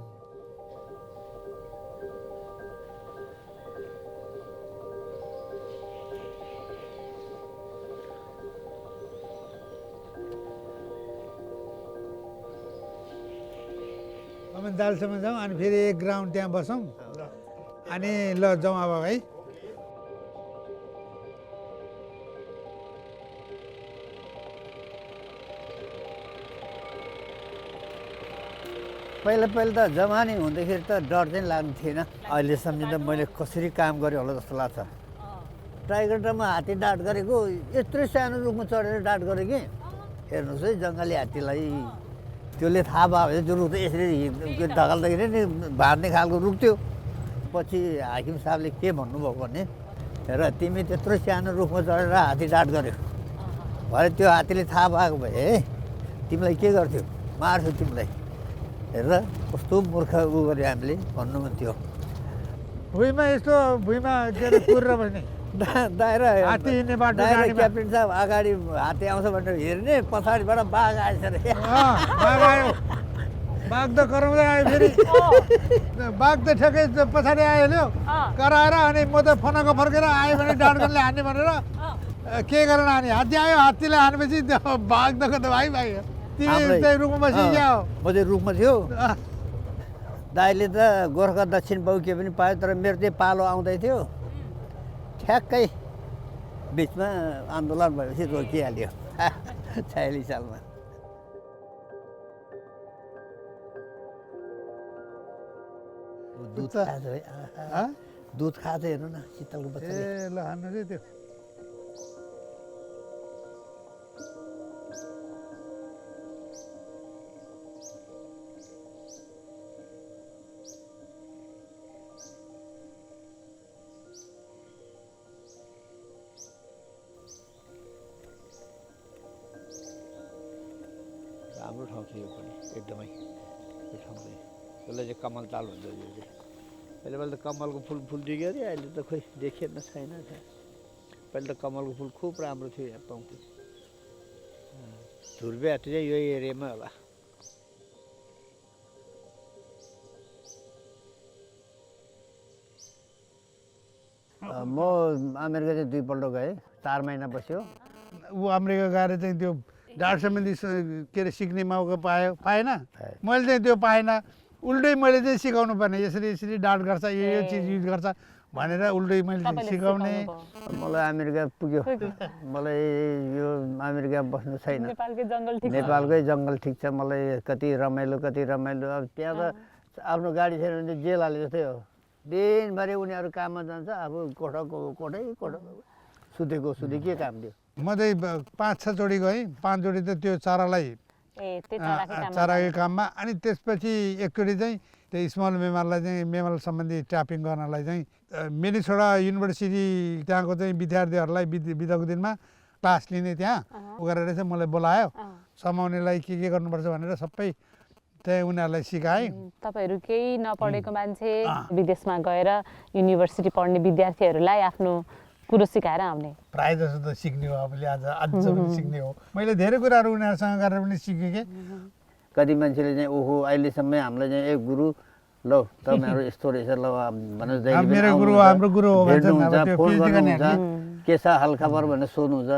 अब दालसम्म जाउँ अनि फेरि एक ग्राउन्ड त्यहाँ बसौँ अनि ल जाउँ अब है पहिला त जमानै हुँदाखेरि त डर चाहिँ लाग्ने थिएन अहिले सम्झिँदा मैले कसरी काम गरेँ होला जस्तो लाग्छ टाइगर ड्राममा हात्ती डाँट गरेको यत्रो सानो रुखमा चढेर डाँट गरेँ कि हेर्नुहोस् है जङ्गली हात्तीलाई त्यसले थाहा भयो त्यो रुख त यसरी ढकाल्दाखेरि नि भाँच्ने खालको रुख थियो पछि हाकिम साहबले के भन्नुभयो भने र तिमी त्यत्रो सानो रुखमा चढेर हात्ती डाँट गर्यो भरे त्यो हात्तीले थाहा भएको भए तिमीलाई के गर्थ्यो मार्थ्यो तिमीलाई हेर कस्तो मूर्ख उ गऱ्यो हामीले भन्नुहुन्थ्यो भुइँमा यस्तो भुइँमा के अरे कुरेर बस्ने दाइरा हात्ती हिँड्ने बाटो दाइरा गाडीमा। क्याप्टेन साहब अगाडि हात्ती आउँछ भनेर हेर्ने पछाडिबाट बाघ आएछ अरे बाघ आयो बाघ त कराउँदै आयो फेरि बाघ त ठ्याक्कै पछाडि आइहाल्यो कराएर अनि म त फनाको फर्केर आयो भने डाँडगनले हान्ने भनेर के गरेर हाने हात्ती आयो हात्तीलाई हानेपछि बाघ त भाइ भाइ तिमी त्यही रुखमा बसिक्या हो म चाहिँ रुखमा थियो दाइले त गोर्खा दक्षिण बाउ के पनि पायो तर मेरो चाहिँ पालो आउँदै थियो ठ्याक्कै बिचमा आन्दोलन भएपछि रोकिहाल्यो 46 सालमा दुध खान्छ है दुध खान्छ हेर्नु न शीतलको बच्चाले ए ल हान्नु चाहिँ त्यो राम्रो ठाउँ थियो यो पनि एकदमै यो ठाउँ चाहिँ यसलाई चाहिँ कमल ताल भन्छ यो चाहिँ पहिला पहिला त कमलको फुल फुल्थ्यो कि अहिले त खोइ देखिएन छैन पहिला त कमलको फुल खुब राम्रो थियो यहाँ पाउँथ्यो धुर्बे हात्ती चाहिँ यो एरियामा होला म अमेरिका चाहिँ 2 पल्ट गएँ 4 महिना बस्यो ऊ अमेरिका गएर चाहिँ त्यो ढाड सम्बन्धी के अरे सिक्ने मौका पाएन मैले चाहिँ त्यो पाएन उल्टै मैले चाहिँ सिकाउनु पर्ने यसरी यसरी डाँट गर्छ यो चिज युज गर्छ भनेर उल्टै मैले सिकाउने मलाई अमेरिका पुग्यो मलाई यो अमेरिका बस्नु छैन नेपालकै जङ्गल ठिक छ मलाई कति रमाइलो अब त्यहाँ त आफ्नो गाडी छैन भने जेल हाले जस्तै हो दिनभरि उनीहरू काममा जान्छ आफू कोठै सुतेको के काम दियो म चाहिँ 5-6 जोडी गएँ 5 जोडी त त्यो चरालाई चराको काममा अनि त्यसपछि एकचोटि चाहिँ त्यो स्मल मेमललाई चाहिँ मेमल सम्बन्धी ट्यापिङ गर्नलाई चाहिँ मिनेसोटा युनिभर्सिटी त्यहाँको चाहिँ विद्यार्थीहरूलाई बिदाको दिनमा क्लास लिने त्यहाँ उ गरेर चाहिँ मलाई बोलायो समाउनेलाई के गर्नुपर्छ भनेर सबै त्यही उनीहरूलाई सिकाएँ तपाईँहरू केही नपढेको मान्छे विदेशमा गएर युनिभर्सिटी पढ्ने विद्यार्थीहरूलाई आफ्नो कुरो सिकाएर आउने प्रायः जसो त सिक्ने हो आफूले आज पनि सिक्ने हो मैले धेरै कुराहरू उनीहरूसँग गरेर पनि सिकेँ कि कति मान्छेले चाहिँ ओहो अहिलेसम्म हामीलाई चाहिँ एक गुरु ल तपाईँहरू यस्तो रहेछ ल भनेर मेरो गुरु हाम्रो गुरु हो भेट्नुहुन्छ फोन गर्नुहुन्छ के छ हालखबर भनेर सोध्नुहुन्छ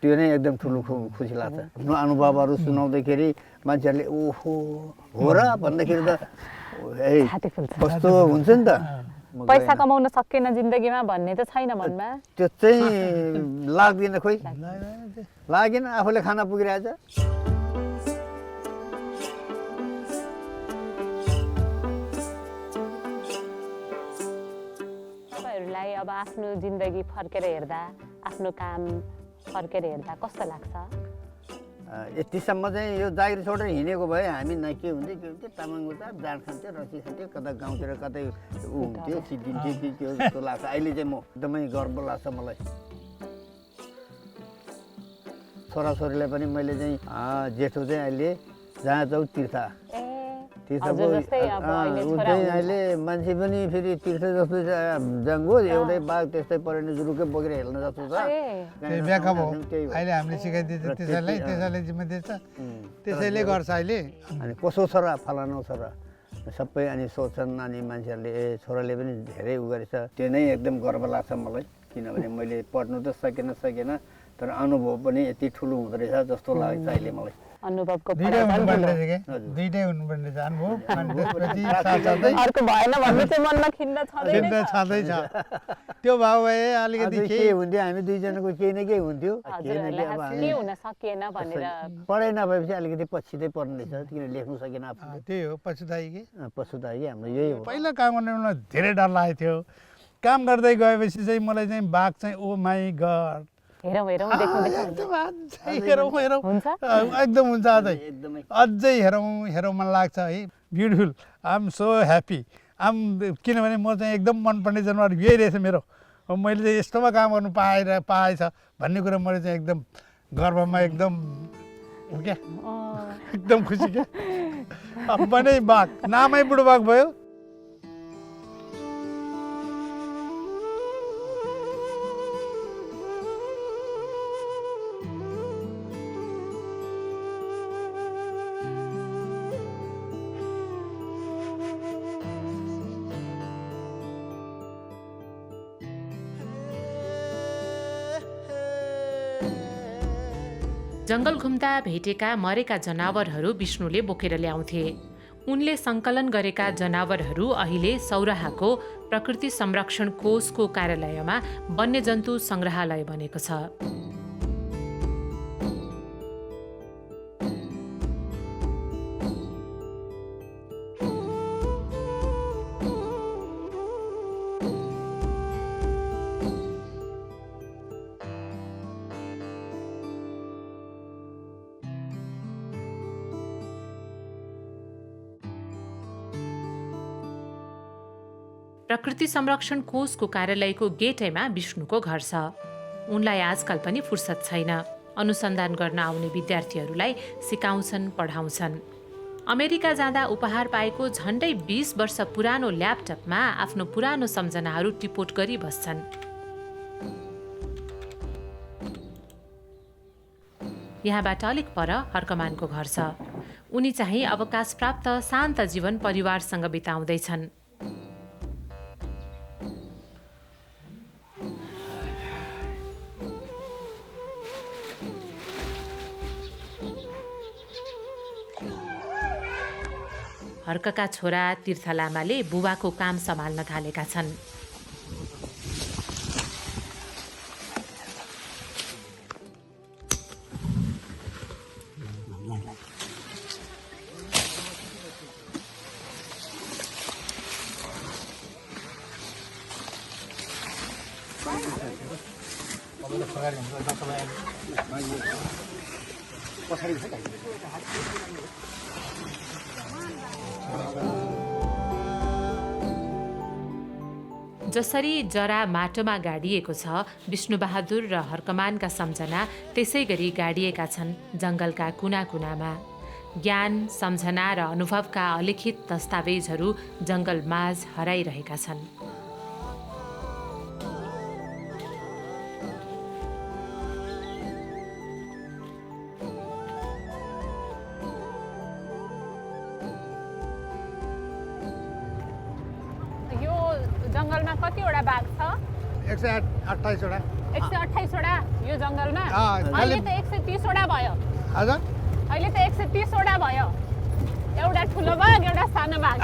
त्यो नै एकदम ठुलो खुसी लाग्छ आफ्नो अनुभवहरू सुनाउँदाखेरि मान्छेहरूले ओहो हो र भन्दाखेरि त कस्तो हुन्छ नि त पैसा कमाउन सकेन जिन्दगीमा भन्ने त छैन मनमा त्यो चाहिँ लाग्दैन खोइ लागेन आफूले खाना पुगिरहेछ तपाईँहरूलाई अब आफ्नो जिन्दगी फर्केर हेर्दा आफ्नो काम फर्केर हेर्दा कस्तो लाग्छ यतिसम्म चाहिँ यो जागिर छोडेर हिँडेको भए हामी न के हुन्थ्यो तामाङ उता जाँड खान्थ्यो रसी खान्थ्यो कता गाउँतिर कतै ऊ हुन्थ्यो सिद्धिन्थ्यो कि त्यो जस्तो लाग्छ अहिले चाहिँ म एकदमै गर्व लाग्छ मलाई छोराछोरीलाई पनि मैले चाहिँ जेठो चाहिँ अहिले जहाँ जाउँ तीर्थ हजुर जस्तै अब अहिले छोरा अहिले मान्छे पनि फेरि तिर्से जस्तो जङ हो एउटै बाघ त्यस्तै परेन जुरुकै बोकेर हेल्न जस्तो छ त्यही ब्याकअप हो अहिले हामीले सिकाइदिन्छ त्यसैले जिम्मा दिन्छ त्यसैले गर्छ अहिले अनि कसो छ र फलानु छ र सबै अनि सोच्छन् अनि मान्छेहरूले छोराले पनि धेरै उ गरेछ त्यो नै एकदम गर्व लाग्छ मलाई किनभने मैले पढ्नु त सकेन तर अनुभव पनि यति ठुलो हुँदो रहेछ जस्तो लाग्छ अहिले मलाई अनुभवको दुइटै हुनुपर्ने रहेछ क्या दुइटै हुनुपर्ने रहेछ अनुभव अनि त्यसपछि साथसाथै अर्को भएन भन्ने चाहिँ मनमा खिन्न छँदैछ त्यो भाव भए अलिकति के हुन्थ्यो हामी दुईजनाको केही न केही हुन्थ्यो के हुन सकिएन भनेर पढाइ नभएपछि अलिकति पछितै पर्ने रहेछ किन लेख्नु सकेन आफूले त्यही हो पछुताइ कि हाम्रो यही हो पहिला काम गर्ने मलाई धेरै डर लागेको थियो काम गर्दै गएपछि चाहिँ मलाई चाहिँ बाघ चाहिँ ओ माई गड हेरौँ एकदम हुन्छ अझै हेरौँ मन लाग्छ है beautiful I am so happy किनभने म चाहिँ एकदम मनपर्ने जनावर यही रहेछ मेरो मैले चाहिँ यस्तोमा काम गर्नु पाएछ भन्ने कुरा मैले चाहिँ एकदम गर्वमा एकदम क्या एकदम खुसी क्या अपनै बाघ नामै बुढो बाघ भयो जङ्गल घुम्दा भेटेका मरेका जनावरहरू विष्णुले बोकेर ल्याउँथे उनले सङ्कलन गरेका जनावरहरू अहिले सौराहाको प्रकृति संरक्षण कोषको कार्यालयमा वन्यजन्तु सङ्ग्रहालय बनेको छ प्रकृति संरक्षण कोषको कार्यालयको गेटैमा विष्णुको घर छ उनलाई आजकल पनि फुर्सद छैन अनुसन्धान गर्न आउने विद्यार्थीहरूलाई सिकाउँछन् पढाउँछन् अमेरिका जाँदा उपहार पाएको झन्डै 20 वर्ष पुरानो ल्यापटपमा आफ्नो पुरानो सम्झनाहरू टिपोट गरी बस्छन् यहाँबाट अलिक पर हर्कमानको घर छ उनी चाहिँ अवकाश प्राप्त शान्त जीवन परिवारसँग बिताउँदैछन् हर्कका छोरा तीर्थ लामाले बुबाको काम सम्हाल्न थालेका छन् जसरी जरा माटोमा गाडिएको छ विष्णुबहादुर र हर्कमानका सम्झना त्यसै गरी गाडिएका छन् जङ्गलका कुना कुनामा ज्ञान सम्झना र अनुभवका अलिखित दस्तावेजहरू जङ्गल माझ हराइरहेका छन् जङ्गलमा कतिवटा बाघ छ 128 वटा 128 वटा यो जङ्गलमा अहिले त 130 वटा भयो हजुर अहिले त 130 वटा भयो एउटा ठुलो बाघ एउटा सानो बाघ